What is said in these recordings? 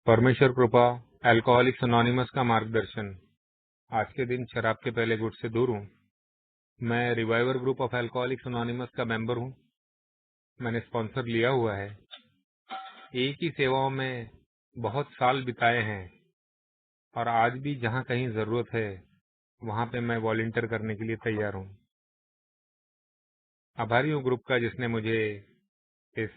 परमेश्वर कृपा, alcoholics anonymous का मार्गदर्शन। आज के दिन शराब के पहले गुट से दूर हूँ। मैं reviver group of alcoholics anonymous का मेंबर हूँ। मैंने स्पॉन्सर लिया हुआ है। एक ही सेवाओं में बहुत साल बिताए हैं और आज भी जहाँ कहीं जरूरत है वहाँ पे मैं वॉलंटियर करने के लिए तैयार हूँ। आभारी हूँ ग्रुप का जिसने मुझे इस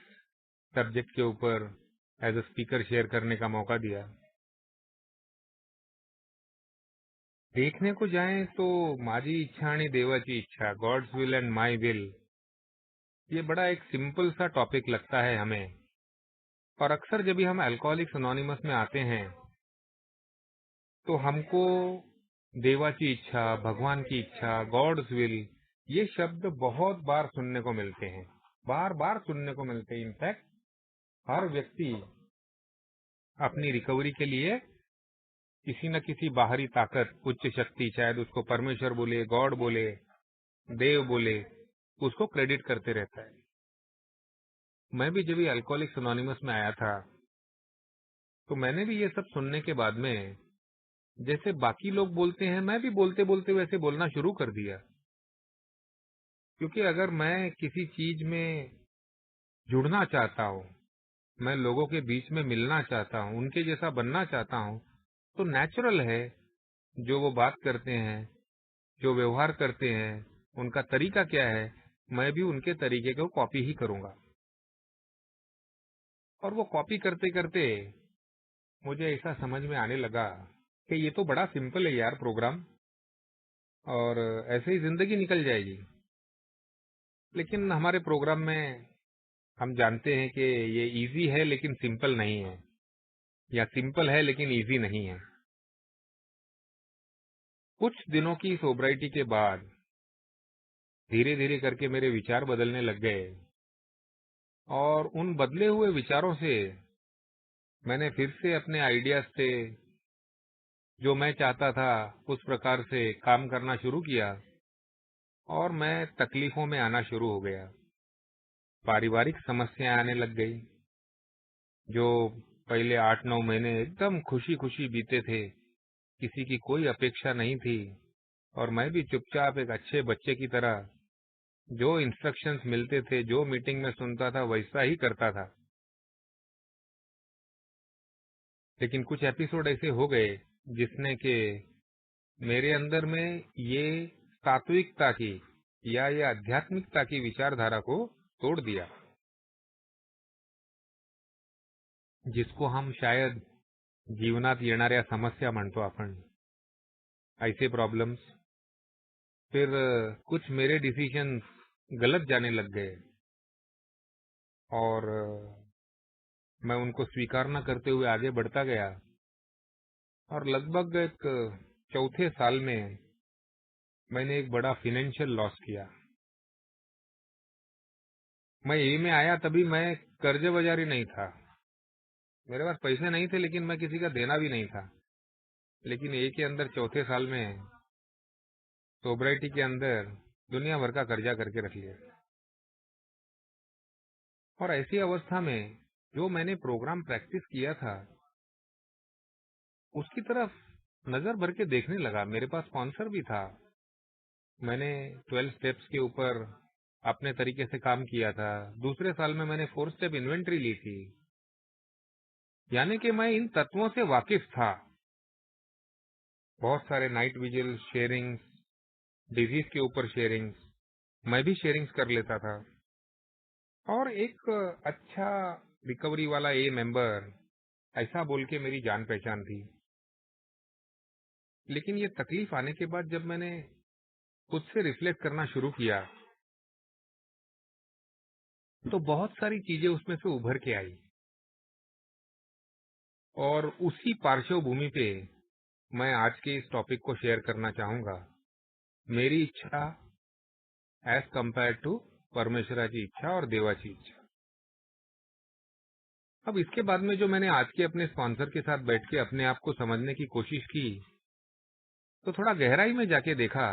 सब्जेक्ट के ऊपर एज अ स्पीकर शेयर करने का मौका दिया। देखने को जाएं तो माझी इच्छा आणि देवाची इच्छा, God's will and my will, ये बड़ा एक सिंपल सा टॉपिक लगता है हमें। और अक्सर जब भी हम अल्कोहलिक्स अनोनिमस में आते हैं तो हमको देवाची इच्छा, भगवान की इच्छा, गॉड्स विल, ये शब्द बहुत बार सुनने को मिलते हैं, बार बार सुनने को मिलते हैं। इनफैक्ट हर व्यक्ति अपनी रिकवरी के लिए किसी न किसी बाहरी ताकत, उच्च शक्ति, शायद उसको परमेश्वर बोले, गॉड बोले, देव बोले, उसको क्रेडिट करते रहता है। मैं भी जब अल्कोहलिक्स अनोनिमस में आया था तो मैंने भी ये सब सुनने के बाद में, जैसे बाकी लोग बोलते हैं, मैं भी बोलते बोलते वैसे बोलना शुरू कर दिया। क्योंकि अगर मैं किसी चीज में जुड़ना चाहता हूँ, मैं लोगों के बीच में मिलना चाहता हूँ, उनके जैसा बनना चाहता हूँ, तो नेचुरल है जो वो बात करते हैं, जो व्यवहार करते हैं, उनका तरीका क्या है, मैं भी उनके तरीके को कॉपी ही करूंगा। और वो कॉपी करते करते मुझे ऐसा समझ में आने लगा कि ये तो बड़ा सिंपल है यार प्रोग्राम, और ऐसे ही जिंदगी निकल जाएगी। लेकिन हमारे प्रोग्राम में हम जानते हैं कि ये इजी है लेकिन सिंपल नहीं है, या सिंपल है लेकिन इजी नहीं है। कुछ दिनों की सोब्राइटी के बाद धीरे धीरे करके मेरे विचार बदलने लग गए, और उन बदले हुए विचारों से मैंने फिर से अपने आइडियाज से, जो मैं चाहता था उस प्रकार से काम करना शुरू किया, और मैं तकलीफों में आना शुरू हो गया। पारिवारिक समस्याएं आने लग गई। जो पहले 8-9 महीने एकदम खुशी खुशी बीते थे, किसी की कोई अपेक्षा नहीं थी, और मैं भी चुपचाप एक अच्छे बच्चे की तरह जो इंस्ट्रक्शंस मिलते थे, जो मीटिंग में सुनता था, वैसा ही करता था। लेकिन कुछ एपिसोड ऐसे हो गए जिसने के मेरे अंदर में ये सात्विकता की या ये आध्यात्मिकता की विचारधारा को तोड़ दिया, जिसको हम शायद जीवनात येणाऱ्या समस्या म्हणतो आपण, ऐसे प्रॉब्लम्स। फिर कुछ मेरे डिसीजन गलत जाने लग गए, और मैं उनको स्वीकार न करते हुए आगे बढ़ता गया, और लगभग एक चौथे साल में मैंने एक बड़ा फाइनेंशियल लॉस किया। मैं ए में आया तभी मैं कर्ज बाजारी नहीं था, मेरे पास पैसे नहीं थे, लेकिन मैं किसी का देना भी नहीं था। लेकिन ए के अंदर चौथे साल में सोब्राइटी के अंदर दुनिया भर का कर्जा करके रख लिया। और ऐसी अवस्था में जो मैंने प्रोग्राम प्रैक्टिस किया था उसकी तरफ नजर भर के देखने लगा। मेरे पास स्पॉन्सर भी था, मैंने 12 स्टेप्स के ऊपर अपने तरीके से काम किया था। दूसरे साल में मैंने 4 स्टेप इन्वेंट्री ली थी, यानी कि मैं इन तत्वों से वाकिफ था। बहुत सारे नाइट विजिल शेयरिंग्स, डिजीज के ऊपर शेयरिंग्स, मैं भी शेयरिंग्स कर लेता था, और एक अच्छा रिकवरी वाला ए मेंबर ऐसा बोल के मेरी जान पहचान थी। लेकिन ये तकलीफ आने के बाद जब मैंने खुद से रिफ्लेक्ट करना शुरू किया तो बहुत सारी चीजें उसमें से उभर के आई, और उसी पार्श्वभूमि पे मैं आज के इस टॉपिक को शेयर करना चाहूंगा, मेरी इच्छा एज कंपेयर टू परमेश्वराची इच्छा और देवाची इच्छा। अब इसके बाद में जो मैंने आज के अपने स्पॉन्सर के साथ बैठ के अपने आप को समझने की कोशिश की, तो थोड़ा गहराई में जाके देखा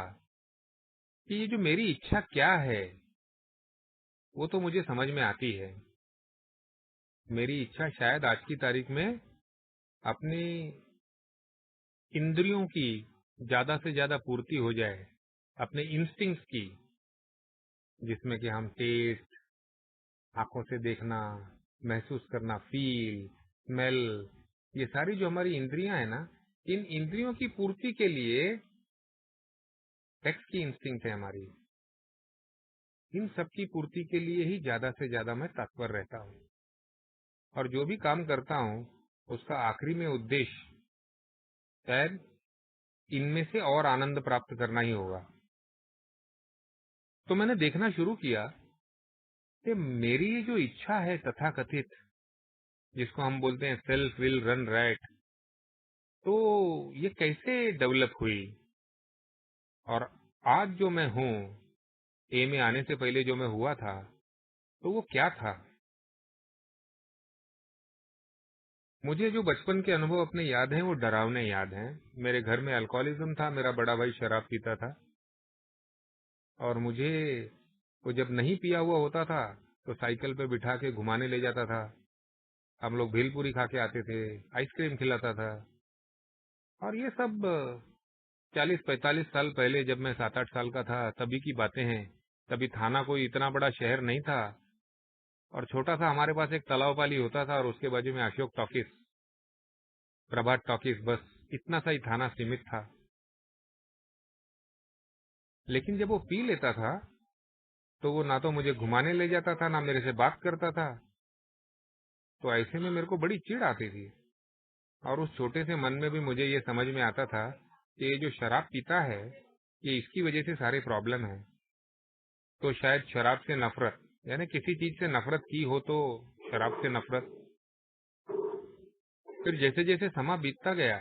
कि ये जो मेरी इच्छा क्या है वो तो मुझे समझ में आती है। मेरी इच्छा शायद आज की तारीख में अपनी इंद्रियों की ज्यादा से ज्यादा पूर्ति हो जाए, अपने इंस्टिंक्ट्स की, जिसमें कि हम टेस्ट, आंखों से देखना, महसूस करना, फील, स्मेल, ये सारी जो हमारी इंद्रियां है ना, इन इंद्रियों की पूर्ति के लिए सेक्स की इंस्टिंक्ट है हमारी, इन सब की पूर्ति के लिए ही ज्यादा से ज्यादा मैं तत्पर रहता हूँ। और जो भी काम करता हूँ उसका आखिरी में उद्देश्य शायद इनमें से और आनंद प्राप्त करना ही होगा। तो मैंने देखना शुरू किया कि मेरी ये जो इच्छा है तथाकथित, जिसको हम बोलते हैं सेल्फ विल रन रैट, तो ये कैसे डेवलप हुई। और आज जो मैं हूँ, ए में आने से पहले जो मैं हुआ था, तो वो क्या था। मुझे जो बचपन के अनुभव अपने याद हैं वो डरावने याद हैं। मेरे घर में अल्कोहलिज्म था, मेरा बड़ा भाई शराब पीता था, और मुझे वो जब नहीं पिया हुआ होता था तो साइकिल पे बिठा के घुमाने ले जाता था। हम लोग भेलपूरी खा के आते थे, आइसक्रीम खिलाता था। और ये सब 40-45 साल पहले, जब मैं 7-8 साल का था, तभी की बातें हैं। तभी थाना कोई इतना बड़ा शहर नहीं था, और छोटा सा हमारे पास एक तालाब पाली होता था, और उसके बाजू में अशोक टॉकीज, प्रभात टॉकीज, बस इतना सा ही थाना सीमित था। लेकिन जब वो पी लेता था तो वो ना तो मुझे घुमाने ले जाता था, ना मेरे से बात करता था। तो ऐसे में मेरे को बड़ी चिढ़ आती थी, और उस छोटे से मन में भी मुझे ये समझ में आता था कि ये जो शराब पीता है, ये इसकी वजह से सारे प्रॉब्लम है। तो शायद शराब से नफरत, यानी किसी चीज से नफरत की हो तो शराब से नफरत। फिर जैसे जैसे समय बीतता गया,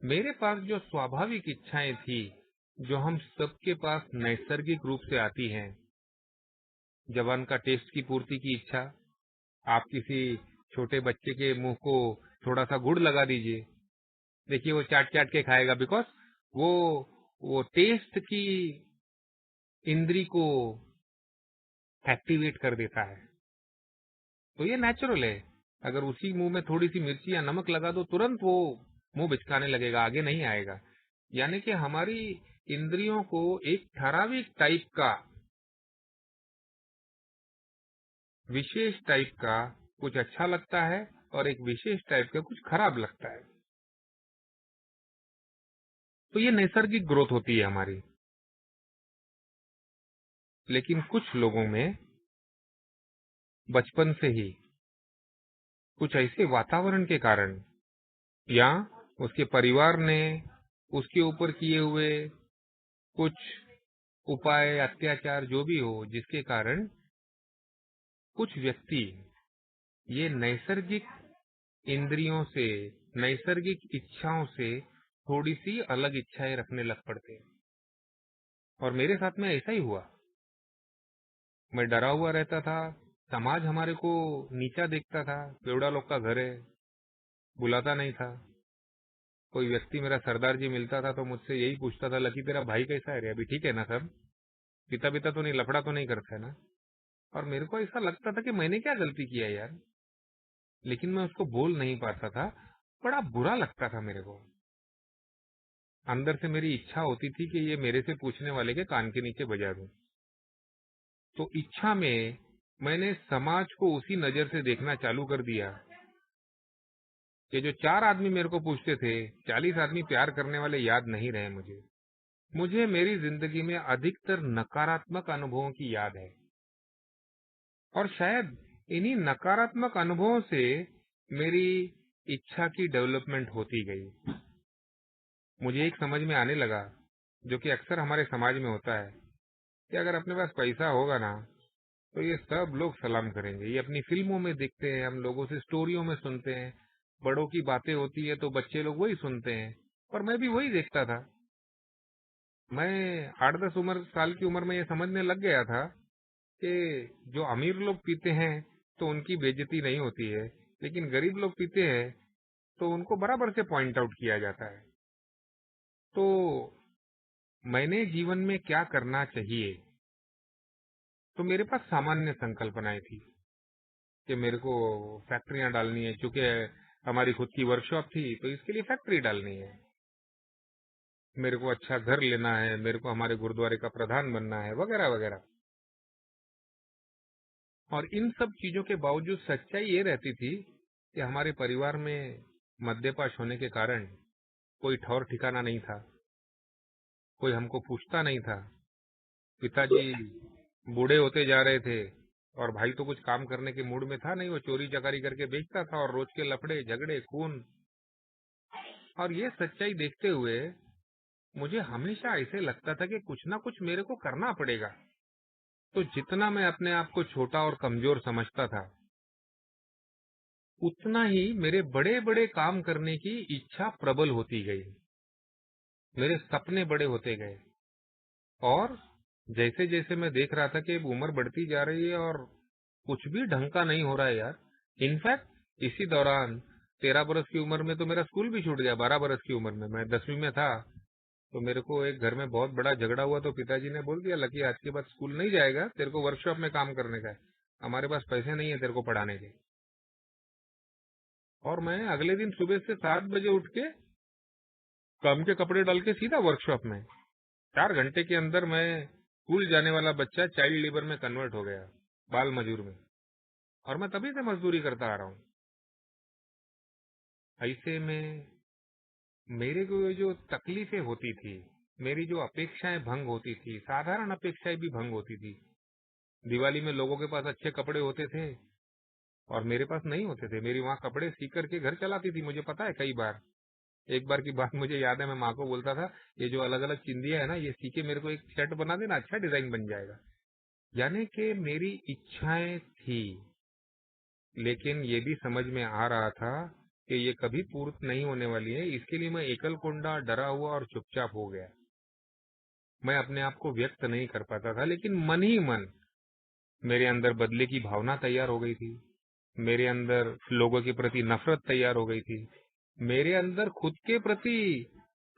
मेरे पास जो स्वाभाविक इच्छाएं थी, जो हम सबके पास नैसर्गिक रूप से आती हैं, जवान का टेस्ट की पूर्ति की इच्छा। आप किसी छोटे बच्चे के मुंह को थोड़ा सा गुड़ लगा दीजिए, देखिए वो चाट चाट के खाएगा, बिकॉज वो वो टेस्ट की इंद्री को एक्टिवेट कर देता है। तो ये नेचुरल है। अगर उसी मुंह में थोड़ी सी मिर्ची या नमक लगा दो, तुरंत वो मुंह बिचकाने लगेगा, आगे नहीं आएगा। यानी कि हमारी इंद्रियों को एक ठराविक टाइप का, विशेष टाइप का कुछ अच्छा लगता है, और एक विशेष टाइप का कुछ खराब लगता है। तो ये नैसर्गिक ग्रोथ होती है हमारी। लेकिन कुछ लोगों में बचपन से ही कुछ ऐसे वातावरण के कारण, या उसके परिवार ने उसके ऊपर किए हुए कुछ उपाय, अत्याचार, जो भी हो, जिसके कारण कुछ व्यक्ति ये नैसर्गिक इंद्रियों से, नैसर्गिक इच्छाओं से थोड़ी सी अलग इच्छाएं रखने लग पड़ते हैं। और मेरे साथ में ऐसा ही हुआ। मैं डरा हुआ रहता था, समाज हमारे को नीचा देखता था, बेवड़ा लोग का घर है, बुलाता नहीं था। कोई व्यक्ति, मेरा सरदार जी मिलता था तो मुझसे यही पूछता था, लकी तेरा भाई कैसा है रे, अभी ठीक है ना सब, पिता पिता तो नहीं, लफड़ा तो नहीं करता है ना। और मेरे को ऐसा लगता था कि मैंने क्या गलती किया यार, लेकिन मैं उसको बोल नहीं पाता था। बड़ा बुरा लगता था मेरे को। अंदर से मेरी इच्छा होती थी कि ये मेरे से पूछने वाले के कान के नीचे बजा दूं। तो इच्छा में मैंने समाज को उसी नजर से देखना चालू कर दिया कि जो 4 आदमी मेरे को पूछते थे, 40 आदमी प्यार करने वाले याद नहीं रहे मुझे। मुझे मेरी जिंदगी में अधिकतर नकारात्मक अनुभवों की याद है, और शायद इन्हीं नकारात्मक अनुभवों से मेरी इच्छा की डेवलपमेंट होती गई। मुझे एक समझ में आने लगा, जो कि अक्सर हमारे समाज में होता है, कि अगर अपने पास पैसा होगा ना, तो ये सब लोग सलाम करेंगे। ये अपनी फिल्मों में दिखते हैं, हम लोगों से स्टोरियों में सुनते हैं, बड़ों की बातें होती है तो बच्चे लोग वही सुनते हैं। और मैं भी वही देखता था। मैं 8-10 साल की उम्र में ये समझने लग गया था कि जो अमीर लोग पीते हैं तो उनकी बेइज्जती नहीं होती है, लेकिन गरीब लोग पीते हैं तो उनको बराबर से पॉइंट आउट किया जाता है। तो मैंने जीवन में क्या करना चाहिए, तो मेरे पास सामान्य संकल्पनाएं थी कि मेरे को फैक्ट्रियां डालनी है, चूंकि हमारी खुद की वर्कशॉप थी, तो इसके लिए फैक्ट्री डालनी है, मेरे को अच्छा घर लेना है, मेरे को हमारे गुरुद्वारे का प्रधान बनना है, वगैरह वगैरह। और इन सब चीजों के बावजूद सच्चाई ये रहती थी कि हमारे परिवार में मद्यपान होने के कारण कोई ठौर ठिकाना नहीं था, कोई हमको पूछता नहीं था। पिताजी बूढ़े होते जा रहे थे और भाई तो कुछ काम करने के मूड में था नहीं, वो चोरी चकारी करके बेचता था और रोज के लफड़े झगड़े खून। और ये सच्चाई देखते हुए मुझे हमेशा ऐसे लगता था कि कुछ ना कुछ मेरे को करना पड़ेगा। तो जितना मैं अपने आप को छोटा और कमजोर समझता था, उतना ही मेरे बड़े बड़े काम करने की इच्छा प्रबल होती गई, मेरे सपने बड़े होते गए। और जैसे जैसे मैं देख रहा था कि उम्र बढ़ती जा रही है और कुछ भी ढंग का नहीं हो रहा है यार। इनफैक्ट इसी दौरान 13 बरस की उम्र में तो मेरा स्कूल भी छूट गया। 12 बरस की उम्र में मैं 10वीं में था, तो मेरे को एक घर में बहुत बड़ा झगड़ा हुआ, तो पिताजी ने बोल दिया, लकी आज के बाद स्कूल नहीं जाएगा, तेरे को वर्कशॉप में काम करने का है, हमारे पास पैसे नहीं है तेरे को पढ़ाने के। और मैं अगले दिन सुबह से 7 बजे उठ के काम के कपड़े डाल के सीधा वर्कशॉप में। 4 घंटे के अंदर मैं स्कूल जाने वाला बच्चा चाइल्ड लेबर में कन्वर्ट हो गया, बाल मजूर में। और मैं तभी से मजदूरी करता आ रहा हूँ। ऐसे में मेरे को जो तकलीफें होती थी, मेरी जो अपेक्षाएं भंग होती थी, साधारण अपेक्षाएं भी भंग होती थी। दिवाली में लोगों के पास अच्छे कपड़े होते थे और मेरे पास नहीं होते थे। मेरी माँ कपड़े सी करके घर चलाती थी, मुझे पता है। कई बार, एक बार की बात मुझे याद है, मैं माँ को बोलता था, ये जो अलग अलग चिंदिया है ना, ये सी के मेरे को एक शर्ट बना देना, अच्छा डिजाइन बन जाएगा। यानी कि मेरी इच्छाएं थी, लेकिन ये भी समझ में आ रहा था कि ये कभी पूर्ण नहीं होने वाली है। इसके लिए मैं एकल कोंडा, डरा हुआ और चुपचाप हो गया। मैं अपने आप को व्यक्त नहीं कर पाता था, लेकिन मन ही मन मेरे अंदर बदले की भावना तैयार हो गई थी। मेरे अंदर लोगों के प्रति नफरत तैयार हो गई थी। मेरे अंदर खुद के प्रति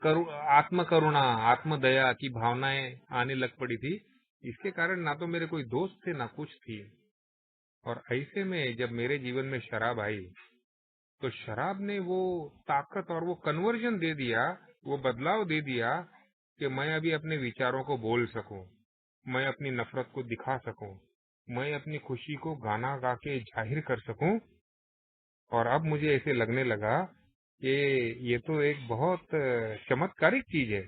आत्म करुणा, आत्म दया की भावनाएं आने लग पड़ी थी। इसके कारण ना तो मेरे कोई दोस्त थे, ना कुछ थी। और ऐसे में जब मेरे जीवन में शराब आई, तो शराब ने वो ताकत और वो कन्वर्जन दे दिया, वो बदलाव दे दिया कि मैं अभी अपने विचारों को बोल सकूं, मैं अपनी नफरत को दिखा सकूं, मैं अपनी खुशी को गाना गा के जाहिर कर सकूं। और अब मुझे ऐसे लगने लगा कि ये तो एक बहुत चमत्कारिक चीज है।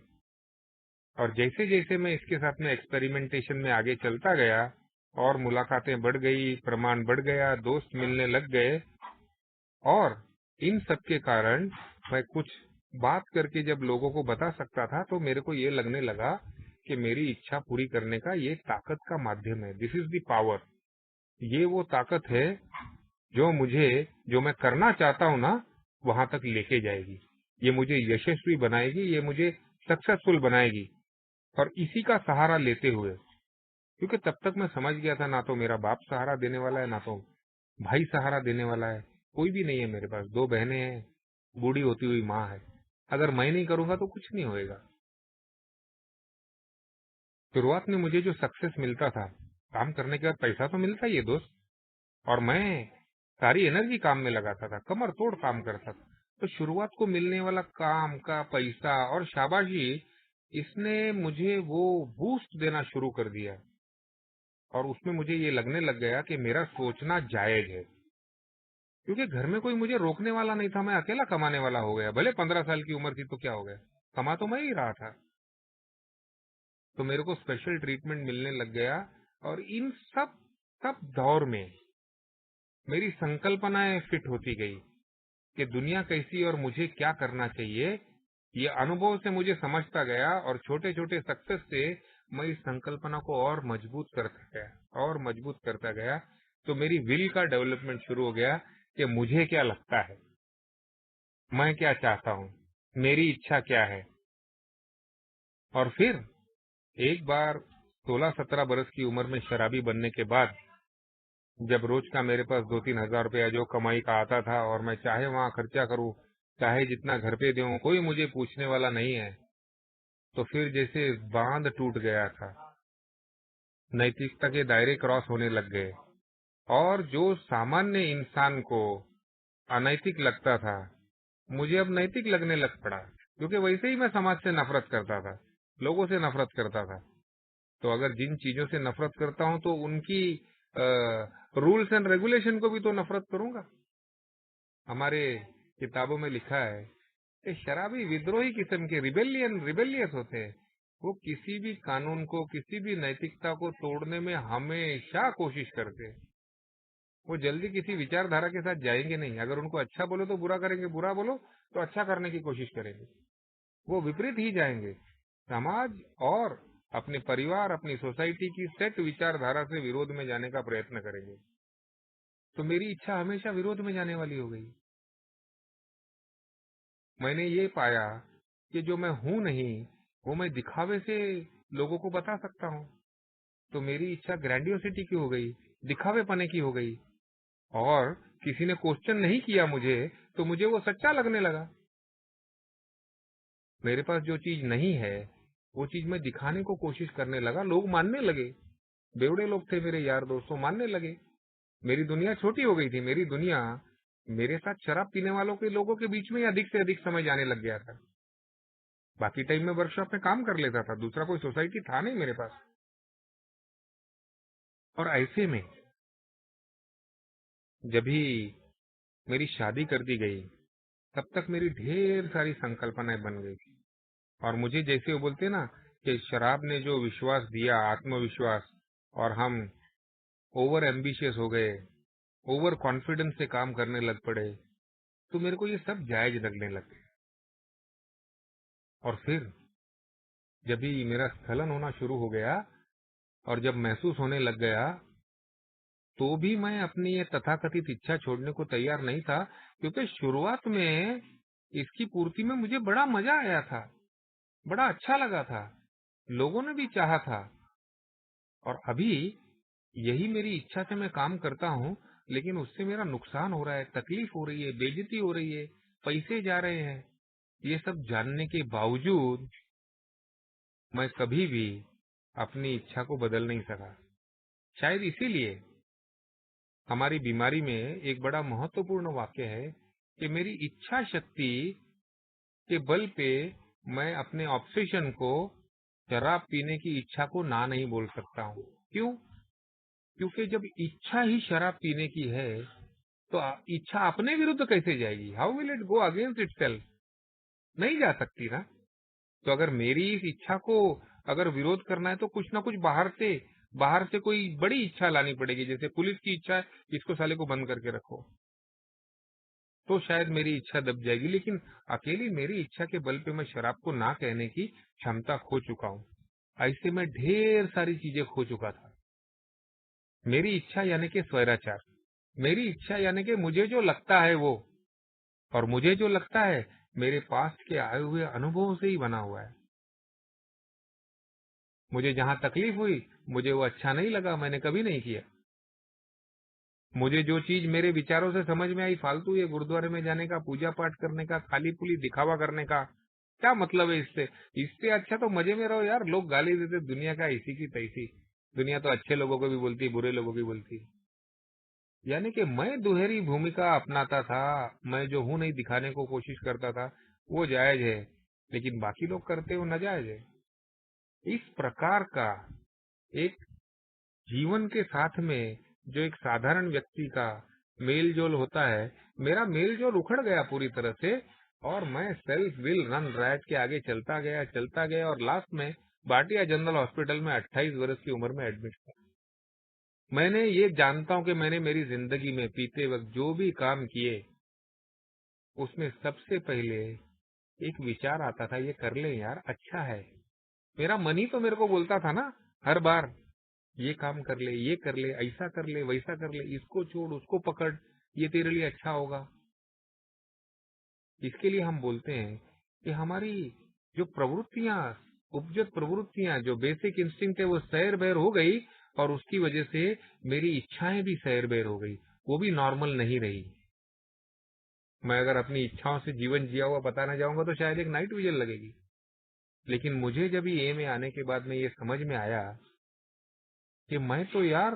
और जैसे जैसे मैं इसके साथ में एक्सपेरिमेंटेशन में आगे चलता गया और मुलाकातें बढ़ गई, प्रमाण बढ़ गया, दोस्त मिलने लग गए, और इन सब के कारण मैं कुछ बात करके जब लोगों को बता सकता था, तो मेरे को ये लगने लगा कि मेरी इच्छा पूरी करने का ये ताकत का माध्यम है। This is the power. ये वो ताकत है जो मुझे, जो मैं करना चाहता हूं ना, वहां तक लेके जाएगी। ये मुझे यशस्वी बनाएगी, ये मुझे सक्सेसफुल बनाएगी। और इसी का सहारा लेते हुए, क्योंकि तब तक मैं समझ गया था, ना तो मेरा बाप सहारा देने वाला है, ना तो भाई सहारा देने वाला है, कोई भी नहीं है मेरे पास। 2 बहनें हैं, बूढ़ी होती हुई माँ है। अगर मैं नहीं करूंगा तो कुछ नहीं होएगा। शुरुआत में मुझे जो सक्सेस मिलता था, काम करने के बाद पैसा तो मिलता ही है दोस्त, और मैं सारी एनर्जी काम में लगाता था, कमर तोड़ काम करता था। तो शुरुआत को मिलने वाला काम का पैसा और शाबाशी, इसने मुझे वो बूस्ट देना शुरू कर दिया। और उसमें मुझे ये लगने लग गया कि मेरा सोचना जायज है, क्योंकि घर में कोई मुझे रोकने वाला नहीं था। मैं अकेला कमाने वाला हो गया। भले 15 साल की उम्र थी तो क्या हो गया, कमा तो मैं ही रहा था। तो मेरे को स्पेशल ट्रीटमेंट मिलने लग गया। और इन सब सब दौर में मेरी संकल्पनाएं फिट होती गई कि दुनिया कैसी और मुझे क्या करना चाहिए। ये अनुभव से मुझे समझता गया, और छोटे छोटे सक्सेस से मैं इस संकल्पना को और मजबूत करता गया और मजबूत करता गया। तो मेरी विल का डेवलपमेंट शुरू हो गया कि मुझे क्या लगता है, मैं क्या चाहता हूँ, मेरी इच्छा क्या है। और फिर एक बार 16-17 बरस की उम्र में शराबी बनने के बाद, जब रोज का मेरे पास 2-3 हजार रुपया जो कमाई का आता था, और मैं चाहे वहां खर्चा करूं, चाहे जितना घर पे दूं, कोई मुझे पूछने वाला नहीं है, तो फिर जैसे बांध टूट गया था, नैतिकता के दायरे क्रॉस होने लग गए। और जो सामान्य इंसान को अनैतिक लगता था, मुझे अब नैतिक लगने लग पड़ा, क्योंकि वैसे ही मैं समाज से नफरत करता था, लोगों से नफरत करता था। तो अगर जिन चीजों से नफरत करता हूं तो उनकी रूल्स एंड रेगुलेशन को भी तो नफरत करूंगा। हमारे किताबों में लिखा है कि शराबी विद्रोही किस्म के रिबेलियस होते हैं। वो किसी भी कानून को, किसी भी नैतिकता को तोड़ने में हमेशा कोशिश करते हैं। वो जल्दी किसी विचारधारा के साथ जाएंगे नहीं। अगर उनको अच्छा बोलो तो बुरा करेंगे, बुरा बोलो तो अच्छा करने की कोशिश करेंगे। वो विपरीत ही जाएंगे। समाज और अपने परिवार, अपनी सोसाइटी की सेट विचारधारा से विरोध में जाने का प्रयत्न करेंगे। तो मेरी इच्छा हमेशा विरोध में जाने वाली हो गई। मैंने ये पाया कि जो मैं हूं नहीं, वो मैं दिखावे से लोगों को बता सकता हूं। तो मेरी इच्छा ग्रैंडियोसिटी की हो गई, दिखावे पने की हो गई। और किसी ने क्वेश्चन नहीं किया मुझे, तो मुझे वो सच्चा लगने लगा। मेरे पास जो चीज नहीं है, वो चीज मैं दिखाने को कोशिश करने लगा। लोग मानने लगे, बेवड़े लोग थे मेरे यार दोस्तों, मानने लगे। मेरी दुनिया छोटी हो गई थी। मेरी दुनिया मेरे साथ शराब पीने वालों के लोगों के बीच में ही अधिक से अधिक समय जाने लग गया था। बाकी टाइम में वर्कशॉप में काम कर लेता था, दूसरा कोई सोसाइटी था नहीं मेरे पास। और ऐसे में जब भी मेरी शादी कर दी गई, तब तक मेरी ढेर सारी संकल्पनाएं बन गई थी। और मुझे जैसे वो बोलते ना कि शराब ने जो विश्वास दिया, आत्मविश्वास, और हम ओवर एम्बिशियस हो गए, ओवर कॉन्फिडेंस से काम करने लग पड़े, तो मेरे को ये सब जायज लगने लगे। और फिर जब भी मेरा स्खलन होना शुरू हो गया और जब महसूस होने लग गया, तो भी मैं अपनी ये तथाकथित इच्छा छोड़ने को तैयार नहीं था, क्योंकि शुरुआत में इसकी पूर्ति में मुझे बड़ा मजा आया था, बड़ा अच्छा लगा था, लोगों ने भी चाहा था। और अभी यही मेरी इच्छा से मैं काम करता हूँ, लेकिन उससे मेरा नुकसान हो रहा है, तकलीफ हो रही है, बेइज्जती हो रही है, पैसे जा रहे हैं। ये सब जानने के बावजूद मैं कभी भी अपनी इच्छा को बदल नहीं सका। शायद इसीलिए हमारी बीमारी में एक बड़ा महत्वपूर्ण वाक्य है कि मेरी इच्छा शक्ति के बल पे मैं अपने ऑब्सेशन को, शराब पीने की इच्छा को ना नहीं बोल सकता हूँ। क्यों? क्योंकि जब इच्छा ही शराब पीने की है, तो इच्छा अपने विरुद्ध कैसे जाएगी? How will it go against itself? नहीं जा सकती ना। तो अगर मेरी इस इच्छा को अगर विरोध करना है, तो कुछ ना कुछ बाहर से कोई बड़ी इच्छा लानी पड़ेगी। जैसे पुलिस की इच्छा है, इसको साले को बंद करके रखो, तो शायद मेरी इच्छा दब जाएगी। लेकिन अकेली मेरी इच्छा के बल पे मैं शराब को ना कहने की क्षमता खो चुका हूँ। ऐसे में ढेर सारी चीजें खो चुका था। मेरी इच्छा यानी कि स्वैराचार, मेरी इच्छा यानी कि मुझे जो लगता है वो, और मुझे जो लगता है मेरे पास्ट के आए हुए अनुभवों से ही बना हुआ है। मुझे जहां तकलीफ हुई, मुझे वो अच्छा नहीं लगा, मैंने कभी नहीं किया। मुझे जो चीज मेरे विचारों से समझ में आई, फालतू ये गुरुद्वारे में जाने का, पूजा पाठ करने का, खाली पुली दिखावा करने का क्या मतलब है? इससे इससे अच्छा तो मजे में रहो यार। लोग गाली देते, दुनिया का इसी की तैसी। दुनिया तो अच्छे लोगों को भी बोलती, बुरे लोगों को भी बोलती। यानी कि मैं दुहरी भूमिका अपनाता था। मैं जो हूं नहीं दिखाने को कोशिश करता था, वो जायज है, लेकिन बाकी लोग करते हो नाजायज है। इस प्रकार का एक जीवन के साथ में जो एक साधारण व्यक्ति का मेल जोल होता है, मेरा मेल जोल उखड़ गया पूरी तरह से। और मैं सेल्फ विल रन रैट के आगे चलता गया और लास्ट में भाटिया जनरल हॉस्पिटल में 28 वर्ष की उम्र में एडमिट था। मैंने ये जानता हूं कि मैंने मेरी जिंदगी में पीते वक्त जो भी काम किए, उसमें सबसे पहले एक विचार आता था, ये कर ले यार, अच्छा है। मेरा मन ही तो मेरे को बोलता था ना हर बार, ये काम कर ले, ये कर ले, ऐसा कर ले, वैसा कर ले, इसको छोड़, उसको पकड़, ये तेरे लिए अच्छा होगा। इसके लिए हम बोलते हैं कि हमारी जो प्रवृत्तियां, उपजत प्रवृत्तियां, जो बेसिक इंस्टिंक्ट है, वो सैर बैर हो गई। और उसकी वजह से मेरी इच्छाएं भी सैर बैर हो गई, वो भी नॉर्मल नहीं रही। मैं अगर अपनी इच्छाओं से जीवन जिया हुआ बताना जाऊंगा तो शायद एक नाइट विजन लगेगी। लेकिन मुझे जब ये में आने के बाद में ये समझ में आया कि मैं तो यार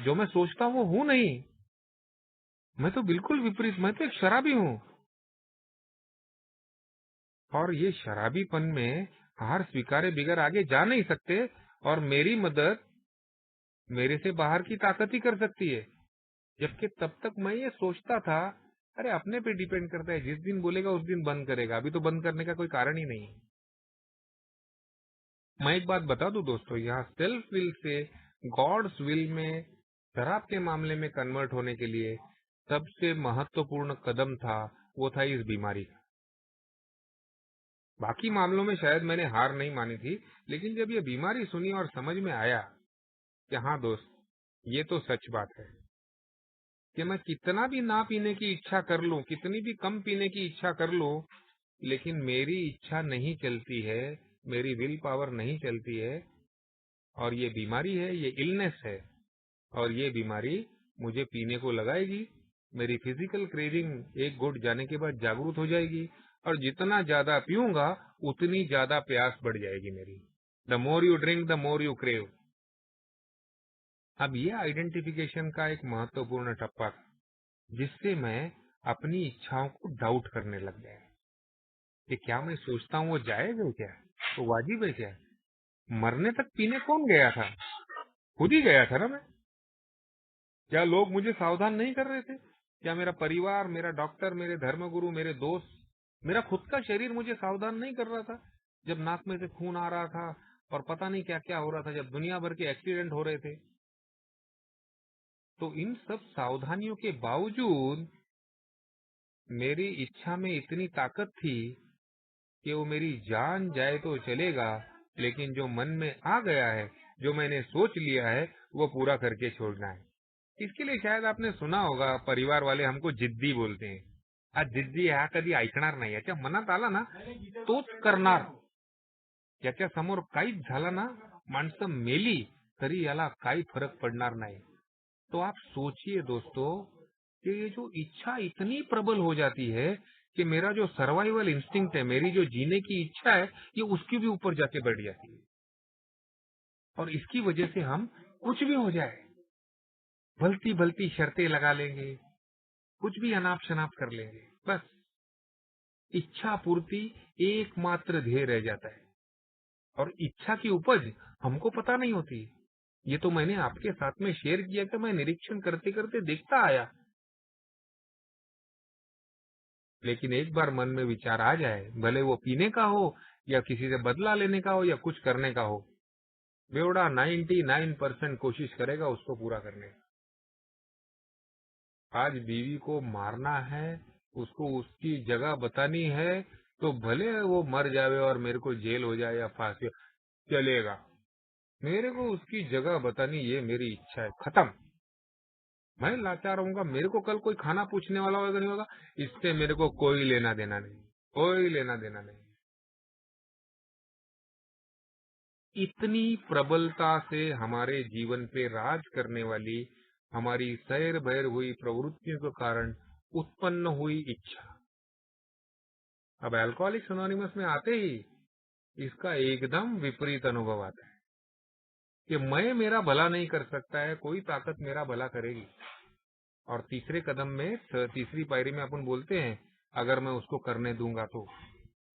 जो मैं सोचता हूँ वो हूं नहीं। मैं तो बिल्कुल विपरीत, मैं तो एक शराबी हूँ। और ये शराबीपन में हार स्वीकारे बिगर आगे जा नहीं सकते। और मेरी मदद मेरे से बाहर की ताकत ही कर सकती है। जबकि तब तक मैं ये सोचता था, अरे अपने पे डिपेंड करता है, जिस दिन बोलेगा उस दिन बंद करेगा, अभी तो बंद करने का कोई कारण ही नहीं है। मैं एक बात बता दूं दोस्तों, यहाँ सेल्फ विल से गॉड्स विल में शराब के मामले में कन्वर्ट होने के लिए सबसे महत्वपूर्ण कदम था, वो था इस बीमारी का। बाकी मामलों में शायद मैंने हार नहीं मानी थी, लेकिन जब ये बीमारी सुनी और समझ में आया कि हाँ दोस्त, ये तो सच बात है कि मैं कितना भी ना पीने की इच्छा कर लूं, कितनी भी कम पीने की इच्छा कर लूं, लेकिन मेरी इच्छा नहीं चलती है, मेरी विल पावर नहीं चलती है। और ये बीमारी है, ये इलनेस है, और ये बीमारी मुझे पीने को लगाएगी। मेरी फिजिकल क्रेविंग एक घुट जाने के बाद जागरूक हो जाएगी, और जितना ज्यादा पीऊंगा उतनी ज्यादा प्यास बढ़ जाएगी मेरी। The more you drink the more you crave. अब ये आइडेंटिफिकेशन का एक महत्वपूर्ण टप्पा था, जिससे मैं अपनी इच्छाओं को डाउट करने लग गया कि क्या मैं सोचता हूँ वो जायज है क्या, वो वाजिब है क्या। मरने तक पीने कौन गया था? खुद ही गया था ना मैं। क्या लोग मुझे सावधान नहीं कर रहे थे? क्या मेरा परिवार, मेरा डॉक्टर, मेरे धर्मगुरु, मेरे दोस्त, मेरा खुद का शरीर मुझे सावधान नहीं कर रहा था? जब नाक में से खून आ रहा था और पता नहीं क्या क्या हो रहा था, जब दुनिया भर के एक्सीडेंट हो रहे थे, तो इन सब सावधानियों के बावजूद मेरी इच्छा में इतनी ताकत थी कि वो मेरी जान जाए तो चलेगा, लेकिन जो मन में आ गया है, जो मैंने सोच लिया है, वो पूरा करके छोड़ना है। इसके लिए शायद आपने सुना होगा, परिवार वाले हमको जिद्दी बोलते हैं। आज जिद्दी हा कधी ऐकणार नाही, याच्या मनात आला ना तोच करणार, याच्या समोर काहीच झालं ना, माणसं मेली तरी याला काही फरक पडणार नाही। तो आप सोचिए दोस्तों कि ये जो इच्छा इतनी प्रबल हो जाती है कि मेरा जो सर्वाइवल इंस्टिंक्ट है, मेरी जो जीने की इच्छा है, ये उसके भी ऊपर जाके बैठ जाती है। और इसकी वजह से हम कुछ भी हो जाए, भलती भलती शर्तें लगा लेंगे, कुछ भी अनाप शनाप कर लेंगे, बस इच्छा पूर्ति एकमात्र ध्येय रह जाता है। और इच्छा की उपज हमको पता नहीं होती। ये तो मैंने आपके साथ में शेयर किया कि मैं निरीक्षण करते करते देखता आया। लेकिन एक बार मन में विचार आ जाए, भले वो पीने का हो या किसी से बदला लेने का हो या कुछ करने का हो, बेवड़ा 99% कोशिश करेगा उसको पूरा करने का। आज बीवी को मारना है, उसको उसकी जगह बतानी है, तो भले वो मर जावे और मेरे को जेल हो जाए या फांसी हो, चलेगा। मेरे को उसकी जगह बतानी, ये मेरी इच्छा है, खत्म। मैं लाचार रहूंगा, मेरे को कल कोई खाना पूछने वाला होगा नहीं होगा, इससे मेरे को कोई लेना देना नहीं, कोई लेना देना नहीं। इतनी प्रबलता से हमारे जीवन पे राज करने वाली हमारी सैर भैर हुई प्रवृत्तियों के कारण उत्पन्न हुई इच्छा, अब अल्कोहलिक्स एनोनिमस में आते ही इसका एकदम विपरीत अनुभव आता है कि मैं मेरा भला नहीं कर सकता है, कोई ताकत मेरा भला करेगी। और तीसरे कदम में, तीसरी पायरी में अपन बोलते हैं, अगर मैं उसको करने दूंगा तो।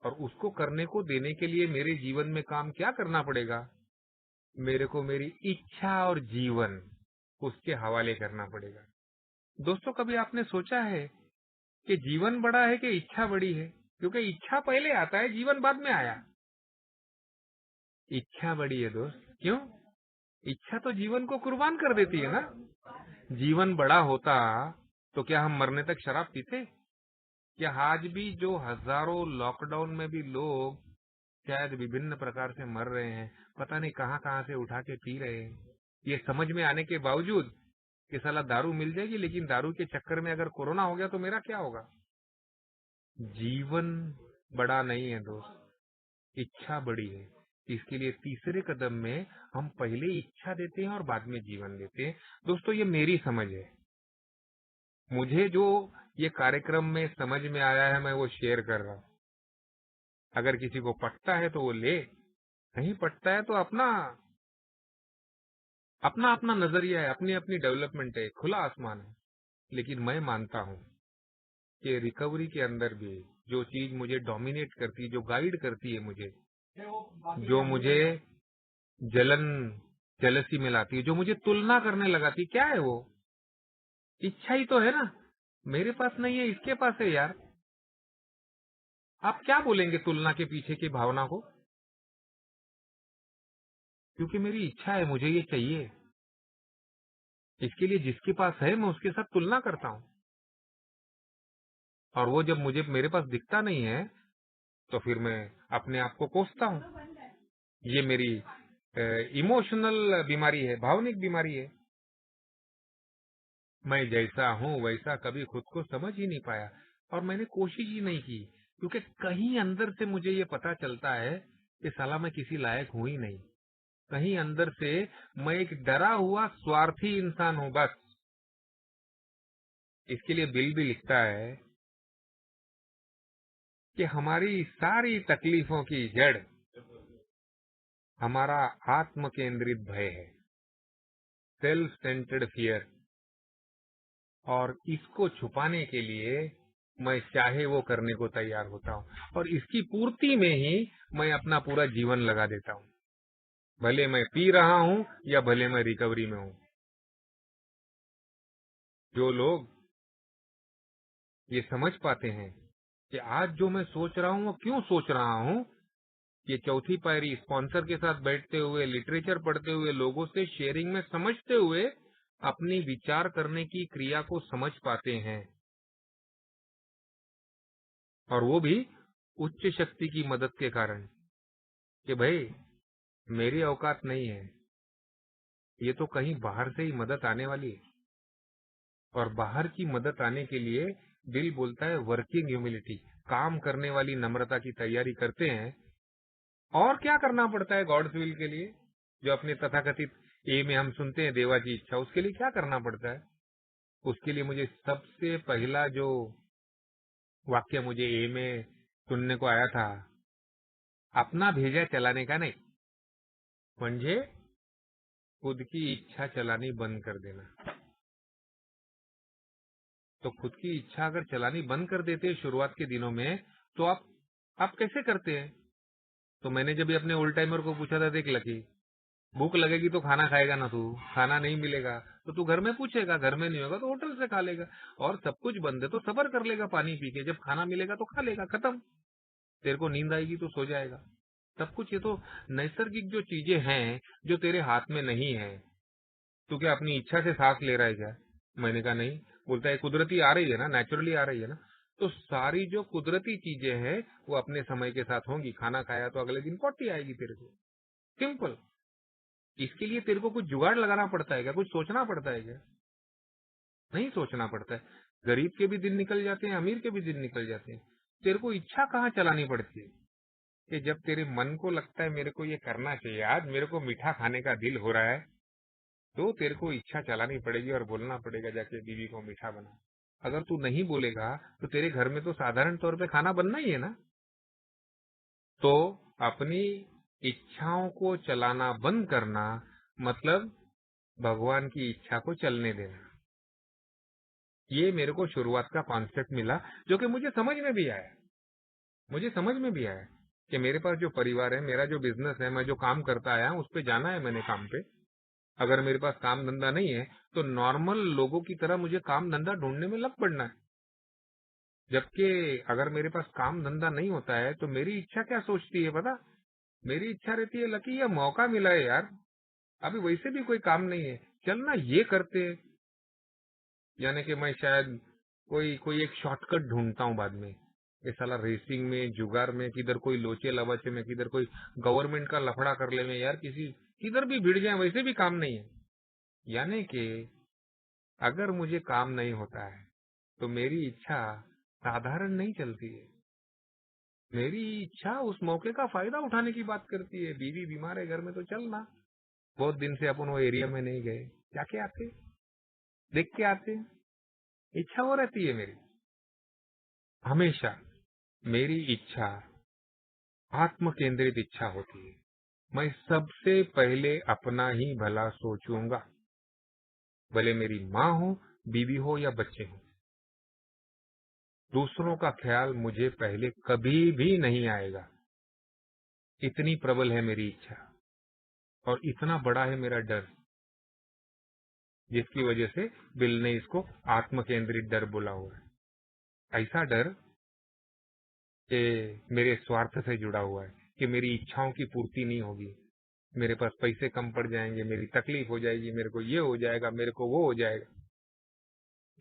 और उसको करने को देने के लिए मेरे जीवन में काम क्या करना पड़ेगा? मेरे को मेरी इच्छा और जीवन उसके हवाले करना पड़ेगा। दोस्तों, कभी आपने सोचा है कि जीवन बड़ा है कि इच्छा बड़ी है? क्योंकि इच्छा पहले आता है, जीवन बाद में आया। इच्छा बड़ी है दोस्त, क्यों? इच्छा तो जीवन को कुर्बान कर देती है ना। जीवन बड़ा होता तो क्या हम मरने तक शराब पीते? क्या आज भी जो हजारों लॉकडाउन में भी लोग शायद विभिन्न प्रकार से मर रहे हैं, पता नहीं कहाँ कहाँ से उठा के पी रहे हैं, ये समझ में आने के बावजूद कि साला दारू मिल जाएगी, लेकिन दारू के चक्कर में अगर कोरोना हो गया तो मेरा क्या होगा? जीवन बड़ा नहीं है दोस्त, इच्छा बड़ी है। इसके लिए तीसरे कदम में हम पहले इच्छा देते हैं और बाद में जीवन देते हैं। दोस्तों, ये मेरी समझ है, मुझे जो ये कार्यक्रम में समझ में आया है मैं वो शेयर कर रहा हूँ। अगर किसी को पटता है तो वो ले, नहीं पटता है तो अपना अपना अपना नजरिया है, अपनी अपनी डेवलपमेंट है, खुला आसमान है। लेकिन मैं मानता हूं कि रिकवरी के अंदर भी जो चीज मुझे डोमिनेट करती है, जो गाइड करती है मुझे, जो मुझे जलन जेलसी में लाती है, जो मुझे तुलना करने लगाती है, क्या है वो? इच्छा ही तो है ना। मेरे पास नहीं है, इसके पास है यार। आप क्या बोलेंगे तुलना के पीछे की भावना को? क्योंकि मेरी इच्छा है, मुझे ये चाहिए। इसके लिए जिसके पास है मैं उसके साथ तुलना करता हूं, और वो जब मुझे मेरे पास दिखता नहीं है तो फिर मैं अपने आप को कोसता हूं। ये मेरी इमोशनल बीमारी है, भावनिक बीमारी है। मैं जैसा हूं वैसा कभी खुद को समझ ही नहीं पाया, और मैंने कोशिश ही नहीं की, क्योंकि कहीं अंदर से मुझे ये पता चलता है कि साला मैं किसी लायक हूं ही नहीं। कहीं अंदर से मैं एक डरा हुआ स्वार्थी इंसान हूं बस। इसके लिए बिल भी लिखता है कि हमारी सारी तकलीफों की जड़ हमारा आत्म केंद्रित भय है, सेल्फ सेंटर्ड फियर। और इसको छुपाने के लिए मैं चाहे वो करने को तैयार होता हूँ, और इसकी पूर्ति में ही मैं अपना पूरा जीवन लगा देता हूँ, भले मैं पी रहा हूँ या भले मैं रिकवरी में हूँ। जो लोग ये समझ पाते हैं कि आज जो मैं सोच रहा हूँ वो क्यों सोच रहा हूँ, ये चौथी पायरी स्पॉन्सर के साथ बैठते हुए, लिटरेचर पढ़ते हुए, लोगों से शेयरिंग में समझते हुए अपनी विचार करने की क्रिया को समझ पाते हैं, और वो भी उच्च शक्ति की मदद के कारण, कि भाई मेरी औकात नहीं है, ये तो कहीं बाहर से ही मदद आने वाली है। और बाहर की मदद आने के लिए दिल बोलता है वर्किंग ह्यूमिलिटी, काम करने वाली नम्रता की तैयारी करते हैं। और क्या करना पड़ता है गॉड्स विल के लिए? जो अपने तथाकथित ए में हम सुनते हैं देवा की इच्छा, उसके लिए क्या करना पड़ता है? उसके लिए मुझे सबसे पहला जो वाक्य मुझे ए में सुनने को आया था, अपना भेजा चलाने का नहीं, म्हणजे खुद की इच्छा चलानी बंद कर देना। तो खुद की इच्छा अगर चलानी बंद कर देते हैं शुरुआत के दिनों में, तो आप कैसे करते हैं? तो मैंने जब भी अपने ओल्ड टाइमर को पूछा था, देख लकी, भूख लगेगी तो खाना खाएगा ना तू, खाना नहीं मिलेगा तो तू घर में पूछेगा, घर में नहीं होगा तो होटल से खा लेगा, और सब कुछ बंद है तो सबर कर लेगा पानी पी के, जब खाना मिलेगा तो खा लेगा, खत्म। तेरे को नींद आएगी तो सो जाएगा। सब कुछ ये तो नैसर्गिक जो चीजें हैं जो तेरे हाथ में नहीं है। तू क्या अपनी इच्छा से सांस ले रहा है क्या? मैंने कहा नहीं। बोलता है कुदरती आ रही है ना, नेचुरली आ रही है ना। तो सारी जो कुदरती चीजें हैं वो अपने समय के साथ होंगी। खाना खाया तो अगले दिन पॉटी आएगी तेरे को, सिंपल। इसके लिए तेरे को कुछ जुगाड़ लगाना पड़ता है क्या? कुछ सोचना पड़ता है क्या? नहीं सोचना पड़ता है। गरीब के भी दिन निकल जाते हैं, अमीर के भी दिन निकल जाते हैं। तेरे को इच्छा कहाँ चलानी पड़ती है? कि जब तेरे मन को लगता है मेरे को ये करना चाहिए, आज मेरे को मीठा खाने का दिल हो रहा है, तो तेरे को इच्छा चलानी पड़ेगी और बोलना पड़ेगा जाके बीवी को मीठा बना। अगर तू नहीं बोलेगा तो तेरे घर में तो साधारण तौर पे खाना बनना ही है ना। तो अपनी इच्छाओं को चलाना बंद करना मतलब भगवान की इच्छा को चलने देना। ये मेरे को शुरुआत का कॉन्सेप्ट मिला, जो कि मुझे समझ में भी आया। मुझे समझ में भी आया कि मेरे पास जो परिवार है, मेरा जो बिजनेस है, मैं जो काम करता आया हूं उस पे जाना है मैंने काम पे। अगर मेरे पास काम धंधा नहीं है तो नॉर्मल लोगों की तरह मुझे काम धंधा ढूंढने में लग पड़ना है। जबकि अगर मेरे पास काम धंधा नहीं होता है तो मेरी इच्छा क्या सोचती है पता? मेरी इच्छा रहती है लकी ये मौका मिला है यार, अभी वैसे भी कोई काम नहीं है, चल ना ये करते हैं। यानी कि मैं शायद कोई कोई एक शॉर्टकट ढूंढता हूँ बाद में। ये साला रेसिंग में, जुगार में, किधर कोई लोचे लवाचे में, किधर कोई गवर्नमेंट का लफड़ा कर ले में, यार किसी किधर भी भिड़ जाए, वैसे भी काम नहीं है। यानी कि अगर मुझे काम नहीं होता है तो मेरी इच्छा साधारण नहीं चलती है। मेरी इच्छा उस मौके का फायदा उठाने की बात करती है। बीवी बीमार है घर में तो चलना, बहुत दिन से अपन वो एरिया में नहीं गए, जाके आते, देख के आते। इच्छा वो रहती है मेरी हमेशा। मेरी इच्छा आत्म केंद्रित इच्छा होती है। मैं सबसे पहले अपना ही भला सोचूंगा, भले मेरी माँ हो, बीवी हो या बच्चे हो, दूसरों का ख्याल मुझे पहले कभी भी नहीं आएगा। इतनी प्रबल है मेरी इच्छा और इतना बड़ा है मेरा डर, जिसकी वजह से बिल ने इसको आत्म केंद्रित डर बोला हुआ है। ऐसा डर कि मेरे स्वार्थ से जुड़ा हुआ है, कि मेरी इच्छाओं की पूर्ति नहीं होगी, मेरे पास पैसे कम पड़ जाएंगे, मेरी तकलीफ हो जाएगी, मेरे को ये हो जाएगा, मेरे को वो हो जाएगा।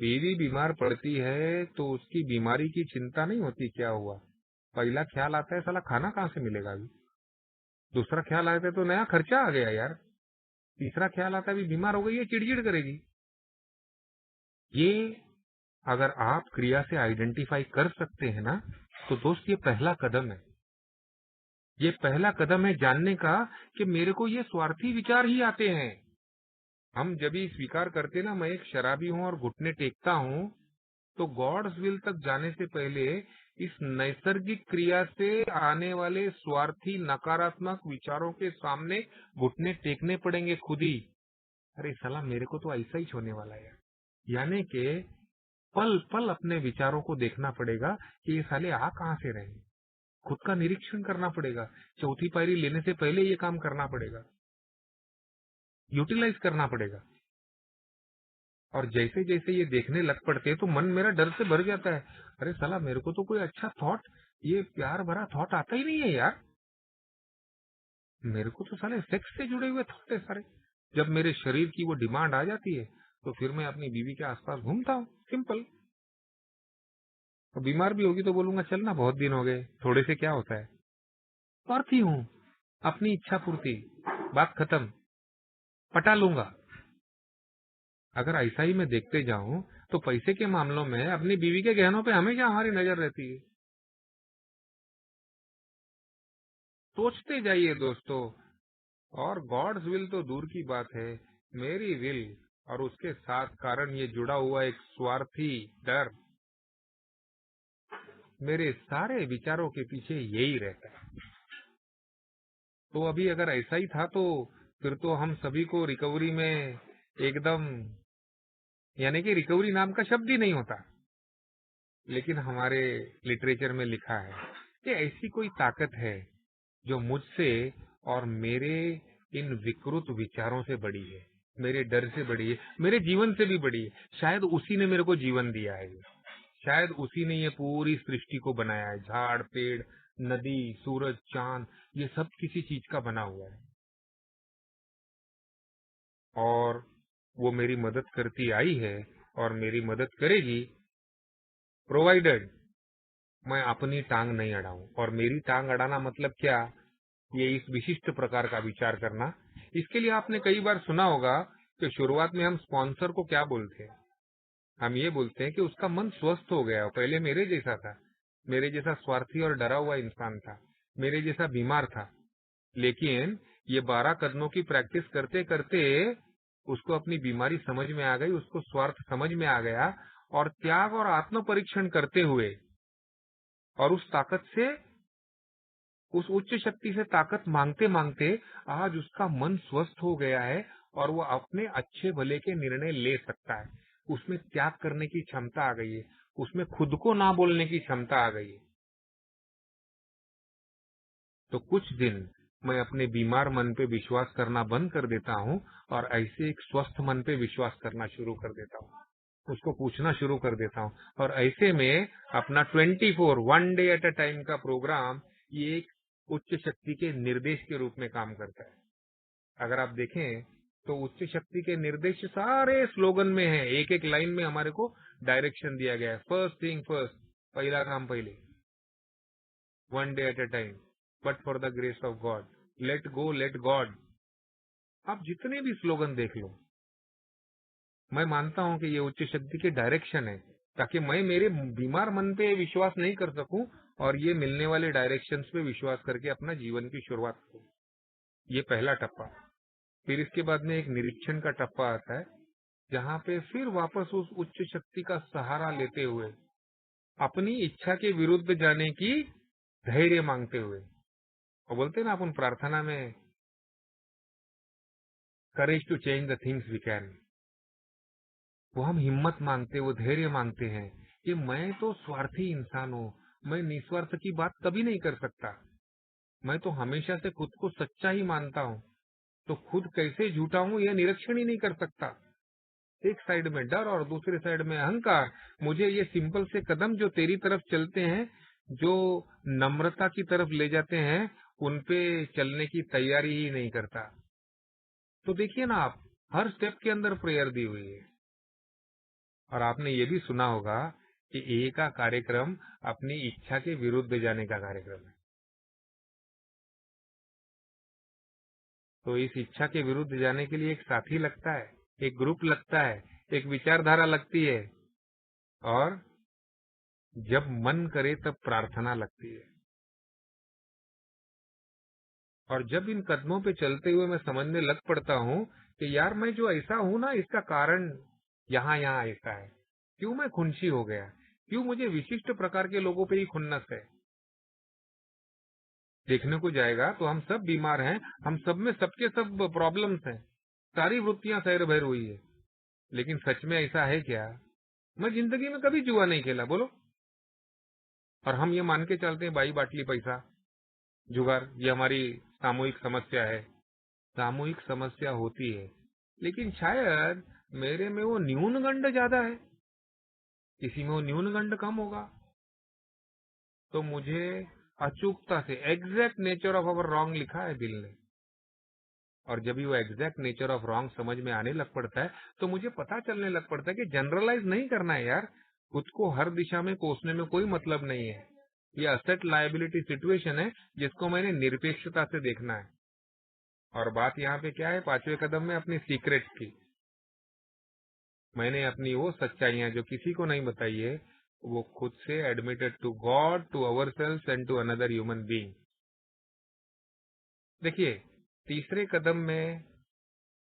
बीवी बीमार पड़ती है तो उसकी बीमारी की चिंता नहीं होती क्या हुआ, पहला ख्याल आता है साला खाना कहाँ से मिलेगा अभी, दूसरा ख्याल आता है तो नया खर्चा आ गया यार, तीसरा ख्याल आता है अभी बीमार हो गई है, चिड़चिड़ करेगी। ये अगर आप क्रिया से आइडेंटिफाई कर सकते हैं ना, तो दोस्त ये पहला कदम है। ये पहला कदम है जानने का कि मेरे को ये स्वार्थी विचार ही आते हैं। हम जब भी स्वीकार करते ना मैं एक शराबी हूं और घुटने टेकता हूं, तो गॉड्स विल तक जाने से पहले इस नैसर्गिक क्रिया से आने वाले स्वार्थी नकारात्मक विचारों के सामने घुटने टेकने पड़ेंगे खुद ही। अरे साला मेरे को तो ऐसा ही होने वाला है, यानी कि पल पल अपने विचारों को देखना पड़ेगा कि ये साले आ कहां से रहे हैं। खुद का निरीक्षण करना पड़ेगा, चौथी पायरी लेने से पहले ये काम करना पड़ेगा, यूटिलाइज करना पड़ेगा। और जैसे जैसे ये देखने लग पड़ते हैं तो मन मेरा डर से भर जाता है। अरे साला मेरे को तो कोई अच्छा थॉट, ये प्यार भरा थॉट आता ही नहीं है यार, मेरे को तो साले सेक्स से जुड़े हुए थॉट है सारे। जब मेरे शरीर की वो डिमांड आ जाती है तो फिर मैं अपनी बीवी के आसपास घूमता हूँ, सिंपल। और बीमार भी होगी तो बोलूंगा चलना बहुत दिन हो गए, थोड़े से क्या होता है, स्वार्थी हूँ, अपनी इच्छा पूर्ति, बात खत्म, पटा लूंगा। अगर ऐसा ही मैं देखते जाऊं तो पैसे के मामलों में अपनी बीवी के गहनों पे हमेशा हमारी नजर रहती है। सोचते जाइए दोस्तों। और गॉड्स विल तो दूर की बात है, मेरी विल और उसके साथ कारण ये जुड़ा हुआ एक स्वार्थी डर, मेरे सारे विचारों के पीछे यही रहता है। तो अभी अगर ऐसा ही था तो फिर तो हम सभी को रिकवरी में एकदम, यानी कि रिकवरी नाम का शब्द ही नहीं होता। लेकिन हमारे लिटरेचर में लिखा है कि ऐसी कोई ताकत है जो मुझसे और मेरे इन विकृत विचारों से बड़ी है, मेरे डर से बड़ी है, मेरे जीवन से भी बड़ी है। शायद उसी ने मेरे को जीवन दिया है, शायद उसी ने ये पूरी सृष्टि को बनाया है, झाड़ पेड़ नदी सूरज चांद, ये सब किसी चीज का बना हुआ है। और वो मेरी मदद करती आई है और मेरी मदद करेगी, प्रोवाइडेड मैं अपनी टांग नहीं अड़ाऊं। और मेरी टांग अड़ाना मतलब क्या, ये इस विशिष्ट प्रकार का विचार करना। इसके लिए आपने कई बार सुना होगा कि शुरुआत में हम स्पॉन्सर को क्या बोलते हैं, हम ये बोलते हैं कि उसका मन स्वस्थ हो गया, पहले मेरे जैसा था, मेरे जैसा स्वार्थी और डरा हुआ इंसान था, मेरे जैसा बीमार था। लेकिन ये 12 कदमों की प्रैक्टिस करते करते उसको अपनी बीमारी समझ में आ गई, उसको स्वार्थ समझ में आ गया, और त्याग और आत्म परीक्षण करते हुए और उस ताकत से, उस उच्च शक्ति से ताकत मांगते मांगते आज उसका मन स्वस्थ हो गया है और वो अपने अच्छे भले के निर्णय ले सकता है। उसमें त्याग करने की क्षमता आ गई है, उसमें खुद को ना बोलने की क्षमता आ गई है। तो कुछ दिन मैं अपने बीमार मन पे विश्वास करना बंद कर देता हूँ और ऐसे एक स्वस्थ मन पे विश्वास करना शुरू कर देता हूँ, उसको पूछना शुरू कर देता हूँ। और ऐसे में अपना 24 one day at a time का प्रोग्राम ये एक उच्च शक्ति के निर्देश के रूप में काम करता है। अगर आप देखें तो उच्च शक्ति के निर्देश सारे स्लोगन में है, एक एक लाइन में हमारे को डायरेक्शन दिया गया है। फर्स्ट थिंग फर्स्ट, पहला काम पहले, one day at a time, but for the grace of God, let go let God. आप जितने भी स्लोगन देख लो, मैं मानता हूं कि ये उच्च शक्ति के डायरेक्शन है, ताकि मैं मेरे बीमार मन पे विश्वास नहीं कर सकूं और ये मिलने वाले डायरेक्शंस पे विश्वास करके अपना जीवन की शुरुआत करूं। ये पहला टप्पा। फिर इसके बाद में एक निरीक्षण का टप्पा आता है, जहां पे फिर वापस उस उच्च शक्ति का सहारा लेते हुए अपनी इच्छा के विरुद्ध जाने की धैर्य मांगते हुए, और बोलते हैं ना अपन प्रार्थना में, courage to change the things we can, वो हम हिम्मत मांगते, वो धैर्य मांगते हैं कि मैं तो स्वार्थी इंसान हूँ, मैं निस्वार्थ की बात कभी नहीं कर सकता, मैं तो हमेशा से खुद को सच्चा ही मानता हूँ, तो खुद कैसे झूठा हूँ यह निरीक्षण ही नहीं कर सकता। एक साइड में डर और दूसरी साइड में अहंकार। मुझे ये सिंपल से कदम जो तेरी तरफ चलते हैं, जो नम्रता की तरफ ले जाते हैं, उन पे चलने की तैयारी ही नहीं करता। तो देखिए ना आप, हर स्टेप के अंदर प्रेयर दी हुई है। और आपने ये भी सुना होगा कि ए का कार्यक्रम अपनी इच्छा के विरुद्ध जाने का कार्यक्रम है। तो इस इच्छा के विरुद्ध जाने के लिए एक साथी लगता है, एक ग्रुप लगता है, एक विचारधारा लगती है, और जब मन करे तब प्रार्थना लगती है। और जब इन कदमों पे चलते हुए मैं समझने लग पड़ता हूँ कि यार मैं जो ऐसा हूँ ना, इसका कारण यहाँ यहाँ ऐसा है। क्यों मैं खुनशी हो गया, क्यों मुझे विशिष्ट प्रकार के लोगों पे ही खुन्नस है। देखने को जाएगा तो हम सब बीमार हैं, हम सब में सबके सब प्रॉब्लम्स हैं, सारी वृत्तियां सैर भैर हुई है। लेकिन सच में ऐसा है क्या? मैं जिंदगी में कभी जुआ नहीं खेला, बोलो। और हम ये मान के चलते हैं बाई बाटली पैसा, जुगार, ये हमारी सामूहिक समस्या है। सामूहिक समस्या होती है, लेकिन शायद मेरे में वो न्यूनगंड ज्यादा है, किसी में वो न्यूनगंड कम होगा। तो मुझे अचूकता से exact nature of our wrong लिखा है दिल ने। और जब भी वो एग्जैक्ट नेचर ऑफ रॉन्ग समझ में आने लग पड़ता है, तो मुझे पता चलने लग पड़ता है कि जनरलाइज नहीं करना है यार। खुद को हर दिशा में कोसने में कोई मतलब नहीं है। ये असेट लायबिलिटी सिचुएशन है, जिसको मैंने निरपेक्षता से देखना है। और बात यहाँ पे क्या है, पांचवें कदम में अपनी सीक्रेट की। मैंने अपनी वो सच्चाइयां जो किसी को नहीं बताई है, वो खुद से admitted to God, to our self and to another human being. देखिए, तीसरे कदम में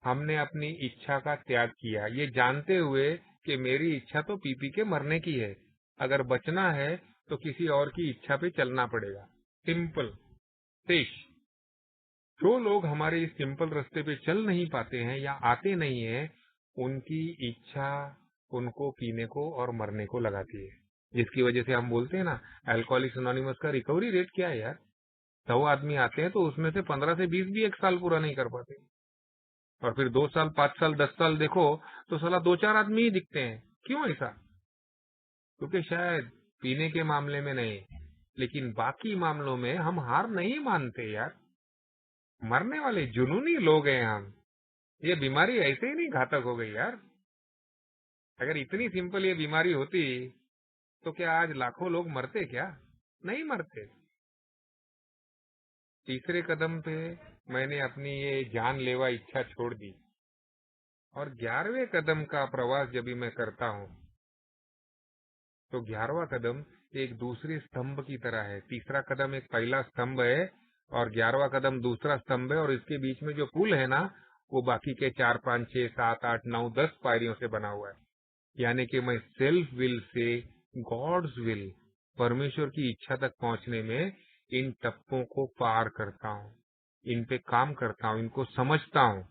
हमने अपनी इच्छा का त्याग किया, ये जानते हुए कि मेरी इच्छा तो पी पी के मरने की है। अगर बचना है तो किसी और की इच्छा पे चलना पड़ेगा। सिंपल। शेष जो लोग हमारे इस सिंपल रास्ते पे चल नहीं पाते हैं या आते नहीं है, उनकी इच्छा उनको पीने को और मरने को लगाती है। जिसकी वजह से हम बोलते हैं ना, अल्कोहलिक्स एनोनिमस का रिकवरी रेट क्या है यार? 100 आदमी आते हैं तो उसमें से 15 से 20 भी एक साल पूरा नहीं कर पाते। और फिर 2 साल, 5 साल, 10 साल देखो तो साला 2-4 आदमी ही दिखते हैं। क्यों ऐसा? क्योंकि शायद पीने के मामले में नहीं, लेकिन बाकी मामलों में हम हार नहीं मानते यार। मरने वाले जुनूनी लोग हैं हम। ये बीमारी ऐसे ही नहीं घातक हो गई यार। अगर इतनी सिंपल ये बीमारी होती तो क्या आज लाखों लोग मरते क्या? नहीं मरते। तीसरे कदम पे मैंने अपनी ये जानलेवा इच्छा छोड़ दी। और 11वें कदम का प्रवास जब भी मैं करता हूँ, तो 11वां कदम एक दूसरे स्तंभ की तरह है। तीसरा कदम एक पहला स्तंभ है और 11वां कदम दूसरा स्तंभ है, और इसके बीच में जो पुल है ना, वो बाकी के 4, 5, 6, 7, 8, 9, 10 पायरियों से बना हुआ है। यानी कि मैं सेल्फ विल से गॉड्स विल, परमेश्वर की इच्छा तक पहुंचने में इन टप्पों को पार करता हूँ, इन पे काम करता हूँ, इनको समझता हूँ।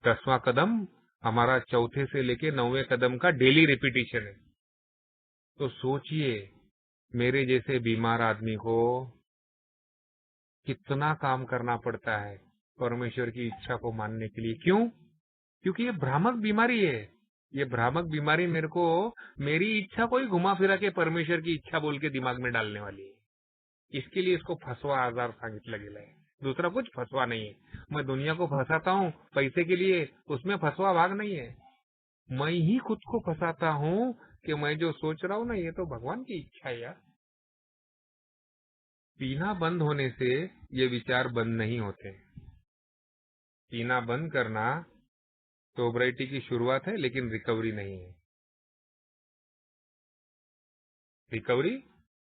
10वां कदम हमारा चौथे से लेके 9वें कदम का डेली रिपीटिशन है। तो सोचिए, मेरे जैसे बीमार आदमी को कितना काम करना पड़ता है परमेश्वर की इच्छा को मानने के लिए। क्यों? क्योंकि ये भ्रामक बीमारी है। ये भ्रामक बीमारी मेरे को मेरी इच्छा को ही घुमा फिरा के परमेश्वर की इच्छा बोल के दिमाग में डालने वाली है। इसके लिए इसको फसवा आजार सांगितलं गेलं है। दूसरा कुछ फसवा नहीं है। मैं दुनिया को फंसाता हूँ पैसे के लिए, उसमें फसवा भाग नहीं है। मैं ही खुद को फंसाता हूँ कि मैं जो सोच रहा हूँ ना, ये तो भगवान की इच्छा है यार। पीना बंद होने से ये विचार बंद नहीं होते। पीना बंद करना सोब्राइटी की शुरुआत है, लेकिन रिकवरी नहीं है। रिकवरी,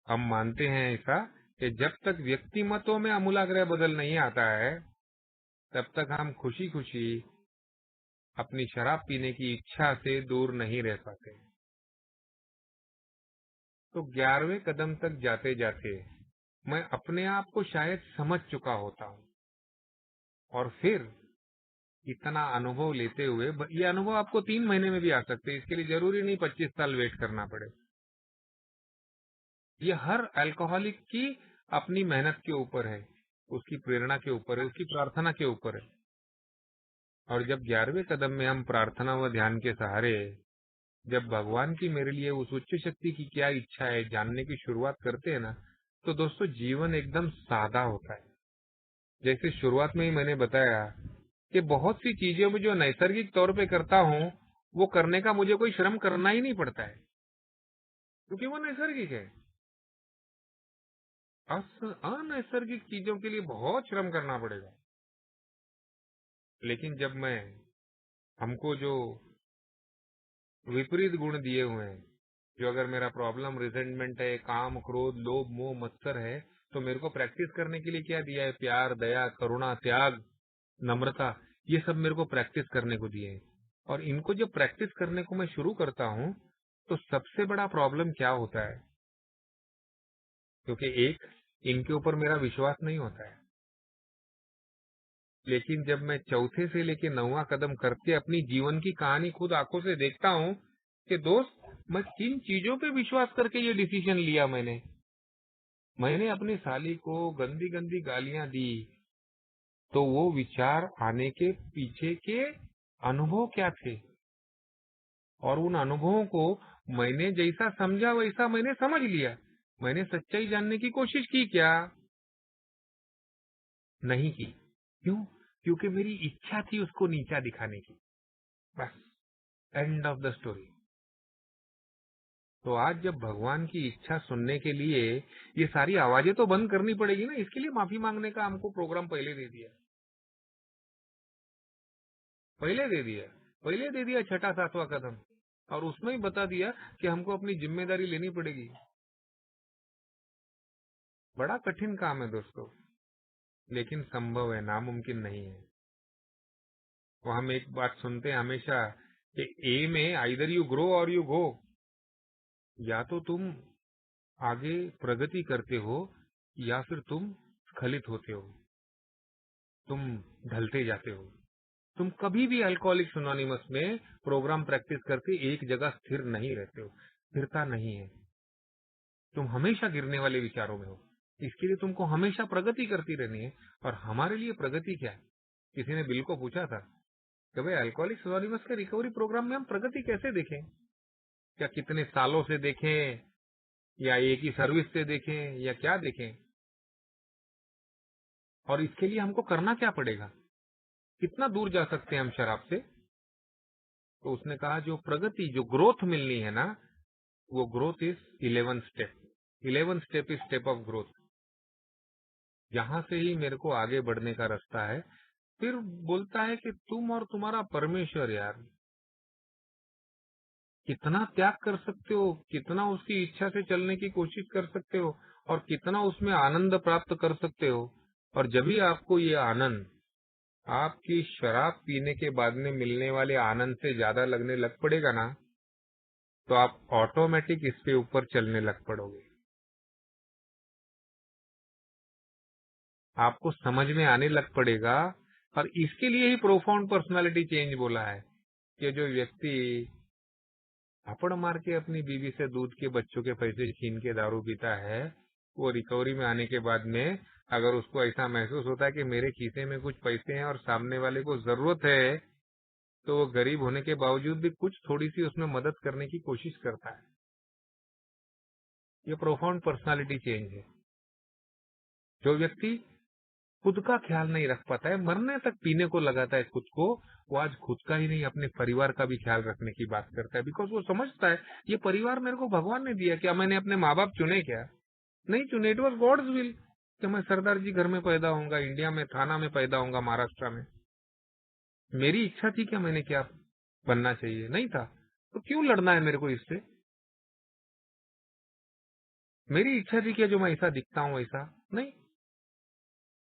हम मानते हैं ऐसा कि जब तक व्यक्तिमतों में आमूलाग्र बदल नहीं आता है, तब तक हम खुशी खुशी अपनी शराब पीने की इच्छा से दूर नहीं रह पाते। तो 11वें कदम तक जाते जाते मैं अपने आप को शायद समझ चुका होता हूँ, और फिर इतना अनुभव लेते हुए ये अनुभव आपको 3 महीने में भी आ सकते हैं। इसके लिए जरूरी नहीं 25 साल वेट करना पड़े। ये हर अल्कोहलिक की अपनी मेहनत के ऊपर है, उसकी प्रेरणा के ऊपर है, उसकी प्रार्थना के ऊपर है। और जब 11वें कदम में हम प्रार्थना व ध्यान के सहारे जब भगवान की मेरे लिए उस उच्च शक्ति की क्या इच्छा है जानने की शुरुआत करते हैं ना, तो दोस्तों जीवन एकदम सादा होता है। जैसे शुरुआत में ही मैंने बताया कि बहुत सी चीजें में जो नैसर्गिक तौर पे करता हूँ, वो करने का मुझे कोई श्रम करना ही नहीं पड़ता है, क्योंकि वो नैसर्गिक है। अनैसर्गिक चीजों के लिए बहुत श्रम करना पड़ेगा। लेकिन जब मैं हमको जो विपरीत गुण दिए हुए हैं, जो अगर मेरा प्रॉब्लम रिजेंटमेंट है, काम, क्रोध, लोभ, मोह, मत्सर है, तो मेरे को प्रैक्टिस करने के लिए क्या दिया है? प्यार, दया, करुणा, त्याग, नम्रता। ये सब मेरे को प्रैक्टिस करने को दिए हैं। और इनको जब प्रैक्टिस करने को मैं शुरू करता हूँ, तो सबसे बड़ा प्रॉब्लम क्या होता है? क्योंकि एक, इनके ऊपर मेरा विश्वास नहीं होता है। लेकिन जब मैं चौथे से लेके 9वां कदम करके अपनी जीवन की कहानी खुद आंखों से देखता हूँ कि दोस्त, मैं किन चीजों पे विश्वास करके ये डिसीजन लिया। मैंने अपनी साली को गंदी गंदी गालियां दी, तो वो विचार आने के पीछे के अनुभव क्या थे? और उन अनुभवों को मैंने जैसा समझा वैसा मैंने समझ लिया। मैंने सच्चाई जानने की कोशिश की क्या? नहीं की। क्यों? क्योंकि मेरी इच्छा थी उसको नीचा दिखाने की। बस, एंड ऑफ द स्टोरी। तो आज जब भगवान की इच्छा सुनने के लिए ये सारी आवाजें तो बंद करनी पड़ेगी ना, इसके लिए माफी मांगने का हमको प्रोग्राम पहले दे दिया 6वां 7वां कदम। और उसमें ही बता दिया कि हमको अपनी जिम्मेदारी लेनी पड़ेगी। बड़ा कठिन काम है दोस्तों, लेकिन संभव है, नामुमकिन नहीं है। तो हम एक बात सुनते हैं हमेशा कि ए में आइदर यू ग्रो और यू गो। या तो तुम आगे प्रगति करते हो या फिर तुम स्खलित होते हो, तुम ढलते जाते हो। तुम कभी भी अल्कोहलिक्स एनोनिमस में प्रोग्राम प्रैक्टिस करके एक जगह स्थिर नहीं रहते हो। स्थिरता नहीं है। तुम हमेशा गिरने वाले विचारों में हो। इसके लिए तुमको हमेशा प्रगति करती रहनी है। और हमारे लिए प्रगति क्या है? किसी ने बिल को पूछा था कि भाई अल्कोहलिक्स एनोनिमस के रिकवरी प्रोग्राम में हम प्रगति कैसे देखें? क्या कितने सालों से देखें, या एक ही सर्विस से देखें, या क्या देखें? और इसके लिए हमको करना क्या पड़ेगा? कितना दूर जा सकते हैं हम शराब से? तो उसने कहा जो प्रगति, जो ग्रोथ मिलनी है ना, वो growth is 11 step. 11 step is step of growth. यहां से ही मेरे को आगे बढ़ने का रास्ता है। फिर बोलता है कि तुम और तुम्हारा परमेश्वर यार कितना त्याग कर सकते हो, कितना उसकी इच्छा से चलने की कोशिश कर सकते हो, और कितना उसमें आनंद प्राप्त कर सकते हो। और जब भी आपको ये आनंद आपकी शराब पीने के बाद में मिलने वाले आनंद से ज्यादा लगने लग पड़ेगा ना, तो आप ऑटोमेटिक इसके ऊपर चलने लग पड़ोगे। आपको समझ में आने लग पड़ेगा। और इसके लिए ही प्रोफाउंड पर्सनालिटी चेंज बोला है कि जो व्यक्ति थप्पड़ मार के अपनी बीवी से दूध के बच्चों के पैसे छीन के दारू पीता है, वो रिकवरी में आने के बाद में अगर उसको ऐसा महसूस होता है कि मेरे खीसे में कुछ पैसे हैं और सामने वाले को जरूरत है, तो वो गरीब होने के बावजूद भी कुछ थोड़ी सी उसमें मदद करने की कोशिश करता है। ये प्रोफाउंड पर्सनालिटी चेंज है। जो व्यक्ति खुद का ख्याल नहीं रख पाता है, मरने तक पीने को लगाता है खुद को, वो आज खुद का ही नहीं अपने परिवार का भी ख्याल रखने की बात करता है। बिकॉज वो समझता है ये परिवार मेरे को भगवान ने दिया। क्या मैंने अपने माँ बाप चुने? क्या नहीं चुने। इट वॉज गॉड्स विल कि मैं सरदार जी घर में पैदा होऊंगा, इंडिया में थाना में पैदा होऊंगा, महाराष्ट्र में। मेरी इच्छा थी क्या मैंने क्या बनना चाहिए? नहीं था। तो क्यों लड़ना है मेरे को इससे? मेरी इच्छा थी क्या जो मैं ऐसा दिखता हूँ ऐसा? नहीं।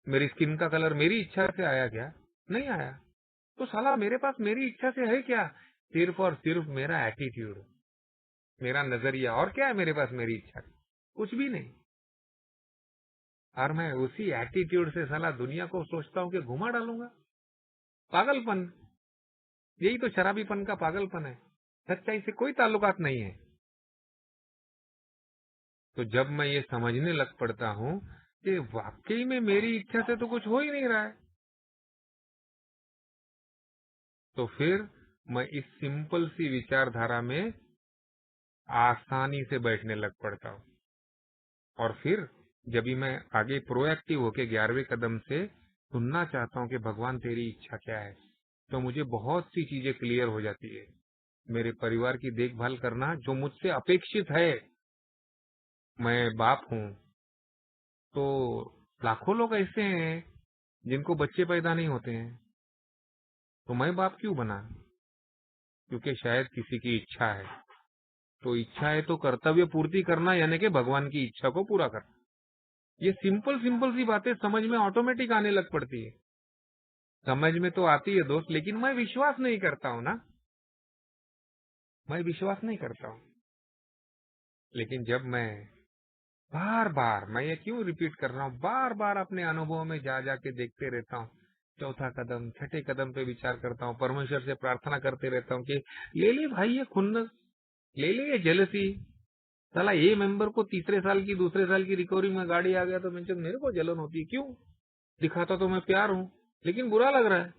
मेरी स्किन का कलर मेरी इच्छा से आया क्या? नहीं आया। तो साला मेरे पास मेरी इच्छा से है क्या? सिर्फ और सिर्फ मेरा एटीट्यूड, मेरा नजरिया। और क्या है मेरे पास मेरी इच्छा? कुछ भी नहीं। और मैं उसी एटीट्यूड से साला दुनिया को सोचता हूँ कि घुमा डालूंगा। पागलपन। यही तो शराबीपन का पागलपन है। सच्चाई से कोई ताल्लुकात नहीं है। तो जब मैं ये समझने लग पड़ता हूँ कि वाकई में मेरी इच्छा से तो कुछ हो ही नहीं रहा है, तो फिर मैं इस सिंपल सी विचारधारा में आसानी से बैठने लग पड़ता हूँ। और फिर जब भी मैं आगे प्रोएक्टिव होके 11वें कदम से सुनना चाहता हूँ कि भगवान तेरी इच्छा क्या है, तो मुझे बहुत सी चीजें क्लियर हो जाती है। मेरे परिवार की देखभाल करना जो मुझसे अपेक्षित है, मैं बाप हूँ, तो लाखों लोग ऐसे हैं जिनको बच्चे पैदा नहीं होते हैं, तो मैं बाप क्यों बना? क्योंकि शायद किसी की इच्छा है। तो इच्छा है तो कर्तव्य पूर्ति करना, यानी कि भगवान की इच्छा को पूरा करना। ये सिंपल सिंपल सी बातें समझ में ऑटोमेटिक आने लग पड़ती है। समझ में तो आती है दोस्त, लेकिन मैं विश्वास नहीं करता हूँ ना, मैं विश्वास नहीं करता हूँ। लेकिन जब मैं बार बार, मैं ये क्यों रिपीट कर रहा हूँ, बार बार अपने अनुभवों में जा जाके देखते रहता हूँ, चौथा कदम छठे कदम पे विचार करता हूँ, परमेश्वर से प्रार्थना करते रहता हूँ कि ले ले भाई ये खुन्नस, ले ले ये जेलसी। साला ये मेंबर को तीसरे साल की दूसरे साल की रिकवरी में गाड़ी आ गया तो मेरे को जलन होती है। क्यों? दिखाता तो मैं प्यार हूँ, लेकिन बुरा लग रहा है।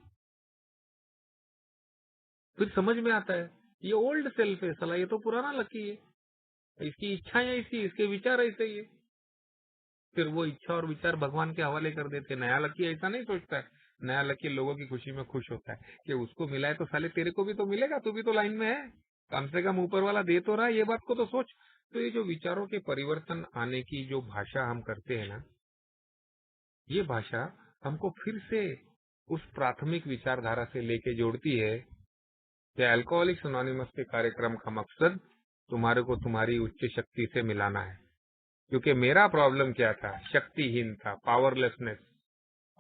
फिर समझ में आता है ये ओल्ड सेल्फ है, साला ये तो पुराना लकी है, इसकी इच्छाएं ऐसी, इसके विचार ऐसे ही है। फिर वो इच्छा और विचार भगवान के हवाले कर देते। नया लकी ऐसा नहीं सोचता है। नया लकी लोगों की खुशी में खुश होता है कि उसको मिला है तो साले तेरे को भी तो मिलेगा, तू भी तो लाइन में है, कम से कम ऊपर वाला दे तो रहा है, ये बात को तो सोच। तो ये जो विचारों के परिवर्तन आने की जो भाषा हम करते हैं ना, ये भाषा हमको फिर से उस प्राथमिक विचारधारा से लेके जोड़ती है कि अल्कोहलिक्स अनोनिमस के कार्यक्रम का मकसद तुम्हारे को तुम्हारी उच्च शक्ति से मिलाना है। क्योंकि मेरा प्रॉब्लम क्या था? शक्तिहीन था, पावरलेसनेस।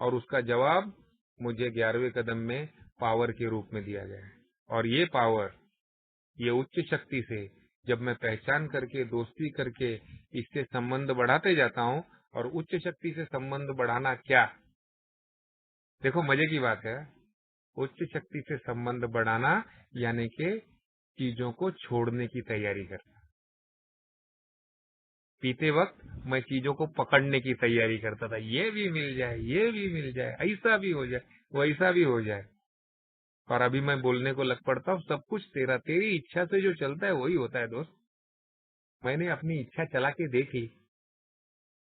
और उसका जवाब मुझे 11वें कदम में पावर के रूप में दिया गया है। और ये पावर, ये उच्च शक्ति से जब मैं पहचान करके, दोस्ती करके इससे संबंध बढ़ाते जाता हूँ। और उच्च शक्ति से संबंध बढ़ाना क्या, देखो मजे की बात है, उच्च शक्ति से संबंध बढ़ाना यानी कि चीजों को छोड़ने की तैयारी करना। पीते वक्त मैं चीजों को पकड़ने की तैयारी करता था, ये भी मिल जाए, ये भी मिल जाए, ऐसा भी हो जाए, वैसा भी हो जाए। और अभी मैं बोलने को लग पड़ता हूँ, सब कुछ तेरा, तेरी इच्छा से जो चलता है वही होता है दोस्त। मैंने अपनी इच्छा चला के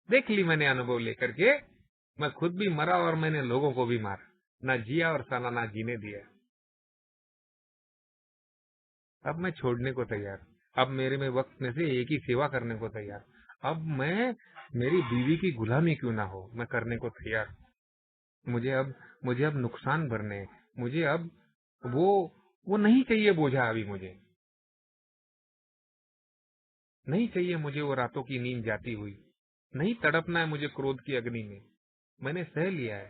देख ली मैंने अनुभव लेकर के। मैं खुद भी मरा और मैंने लोगों को भी मारा, ना जिया और साला ना जीने दिया। अब मैं छोड़ने को तैयार, अब मेरे में वक्त में से एक ही सेवा करने को तैयार। अब मैं, मेरी बीवी की गुलामी क्यों ना हो, मैं करने को तैयार। मुझे अब नुकसान भरने, मुझे अब वो वो नहीं चाहिए बोझा। अभी मुझे नहीं चाहिए, मुझे वो रातों की नींद जाती हुई नहीं तड़पना है मुझे क्रोध की अग्नि में। मैंने सह लिया है,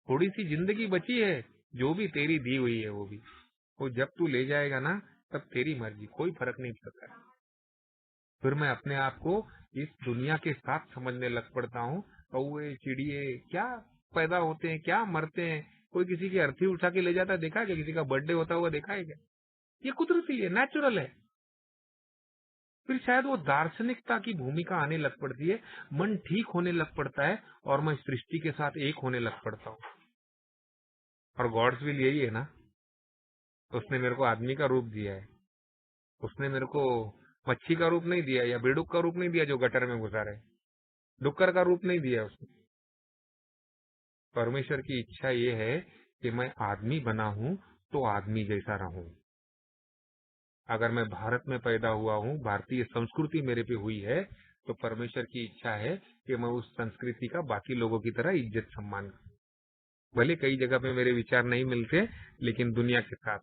थोड़ी सी जिंदगी बची है, जो भी तेरी दी हुई है वो भी, वो जब तू ले जाएगा ना, तब तेरी मर्जी, कोई फर्क नहीं पड़ता है। फिर मैं अपने आप को इस दुनिया के साथ समझने लग पड़ता हूँ। कौए चिड़िए क्या पैदा होते हैं, क्या मरते हैं, कोई किसी की अर्थी उठा के ले जाता है देखा है क्या? किसी का बर्थडे होता हुआ देखा है क्या? ये कुदरती है, नेचुरल है। फिर शायद वो दार्शनिकता की भूमिका आने लग पड़ती है, मन ठीक होने लग पड़ता है और मैं सृष्टि के साथ एक होने लग पड़ता हूँ। और गॉड्स विल यही है ना, उसने मेरे को आदमी का रूप दिया है, उसने मेरे को मच्छी का रूप नहीं दिया या बेडूक का रूप नहीं दिया जो गटर में घुसा रहे, डुक्कर का रूप नहीं दिया उसने। परमेश्वर की इच्छा ये है कि मैं आदमी बना हूं तो आदमी जैसा रहूं। अगर मैं भारत में पैदा हुआ हूं, भारतीय संस्कृति मेरे पे हुई है, तो परमेश्वर की इच्छा है कि मैं उस संस्कृति का बाकी लोगों की तरह इज्जत सम्मान करूं। भले कई जगह पे मेरे विचार नहीं मिलते, लेकिन दुनिया के साथ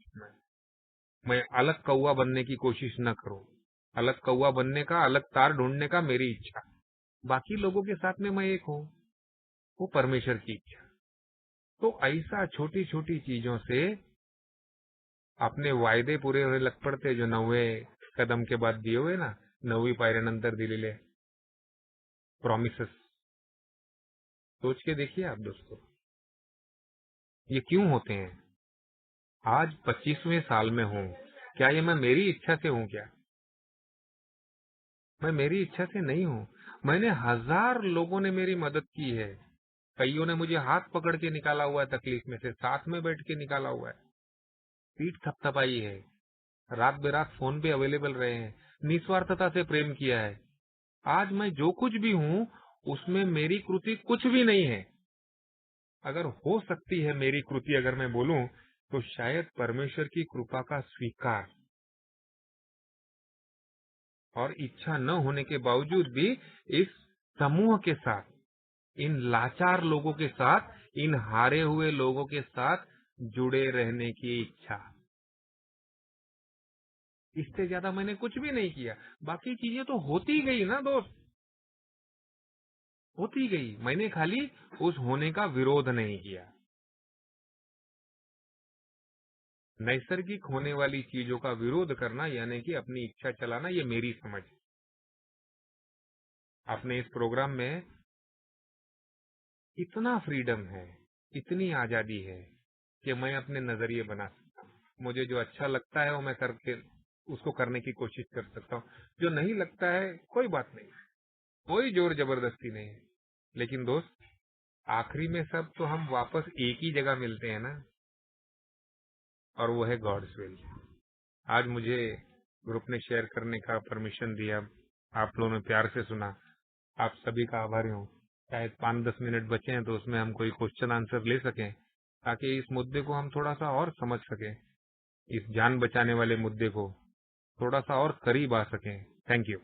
मैं अलग कौवा बनने की कोशिश न करूं। अलग कौवा बनने का, अलग तार ढूंढने का मेरी इच्छा, बाकी लोगों के साथ में मैं एक हूं, वो परमेश्वर की इच्छा। तो ऐसा छोटी छोटी चीजों से अपने वायदे पूरे होने लग पड़ते, जो 9वें कदम के बाद दिए हुए ना, 9वी पायऱ्यानंतर दिलेले प्रॉमिसेस। सोच के देखिए आप दोस्तों। ये क्यों होते हैं? आज 25वें साल में हूँ, क्या ये मैं मेरी इच्छा से हूँ क्या? मैं मेरी इच्छा से नहीं हूँ। मैंने हजार लोगों ने मेरी मदद की है। कईयों ने मुझे हाथ पकड़ के निकाला हुआ है तकलीफ में से, साथ में बैठ के निकाला हुआ है, पीठ थपथपाई है, रात बेरात फोन पे अवेलेबल रहे हैं, निस्वार्थता से प्रेम किया है। आज मैं जो कुछ भी हूँ उसमें मेरी कृति कुछ भी नहीं है। अगर हो सकती है मेरी कृति, अगर मैं बोलूं, तो शायद परमेश्वर की कृपा का स्वीकार, और इच्छा न होने के बावजूद भी इस समूह के साथ, इन लाचार लोगों के साथ, इन हारे हुए लोगों के साथ जुड़े रहने की इच्छा। इससे ज्यादा मैंने कुछ भी नहीं किया। बाकी चीजें तो होती गई ना दोस्त, होती गई। मैंने खाली उस होने का विरोध नहीं किया। नैसर्गिक होने वाली चीजों का विरोध करना यानी कि अपनी इच्छा चलाना, ये मेरी समझ। अपने इस प्रोग्राम में इतना फ्रीडम है, इतनी आजादी है कि मैं अपने नजरिए बना सकता हूँ। मुझे जो अच्छा लगता है वो मैं करके उसको करने की कोशिश कर सकता हूँ। जो नहीं लगता है कोई बात नहीं, कोई जोर जबरदस्ती नहीं है। लेकिन दोस्त, आखिरी में सब तो हम वापस एक ही जगह मिलते हैं ना, और वो है गॉड्स विल। आज मुझे ग्रुप ने शेयर करने का परमिशन दिया, आप लोगों ने प्यार से सुना, आप सभी का आभारी हूँ। शायद 5-10 मिनट बचे हैं तो उसमें हम कोई क्वेश्चन आंसर ले सकें, ताकि इस मुद्दे को हम थोड़ा सा और समझ सकें, इस जान बचाने वाले मुद्दे को थोड़ा सा और करीब आ सकें। Thank you.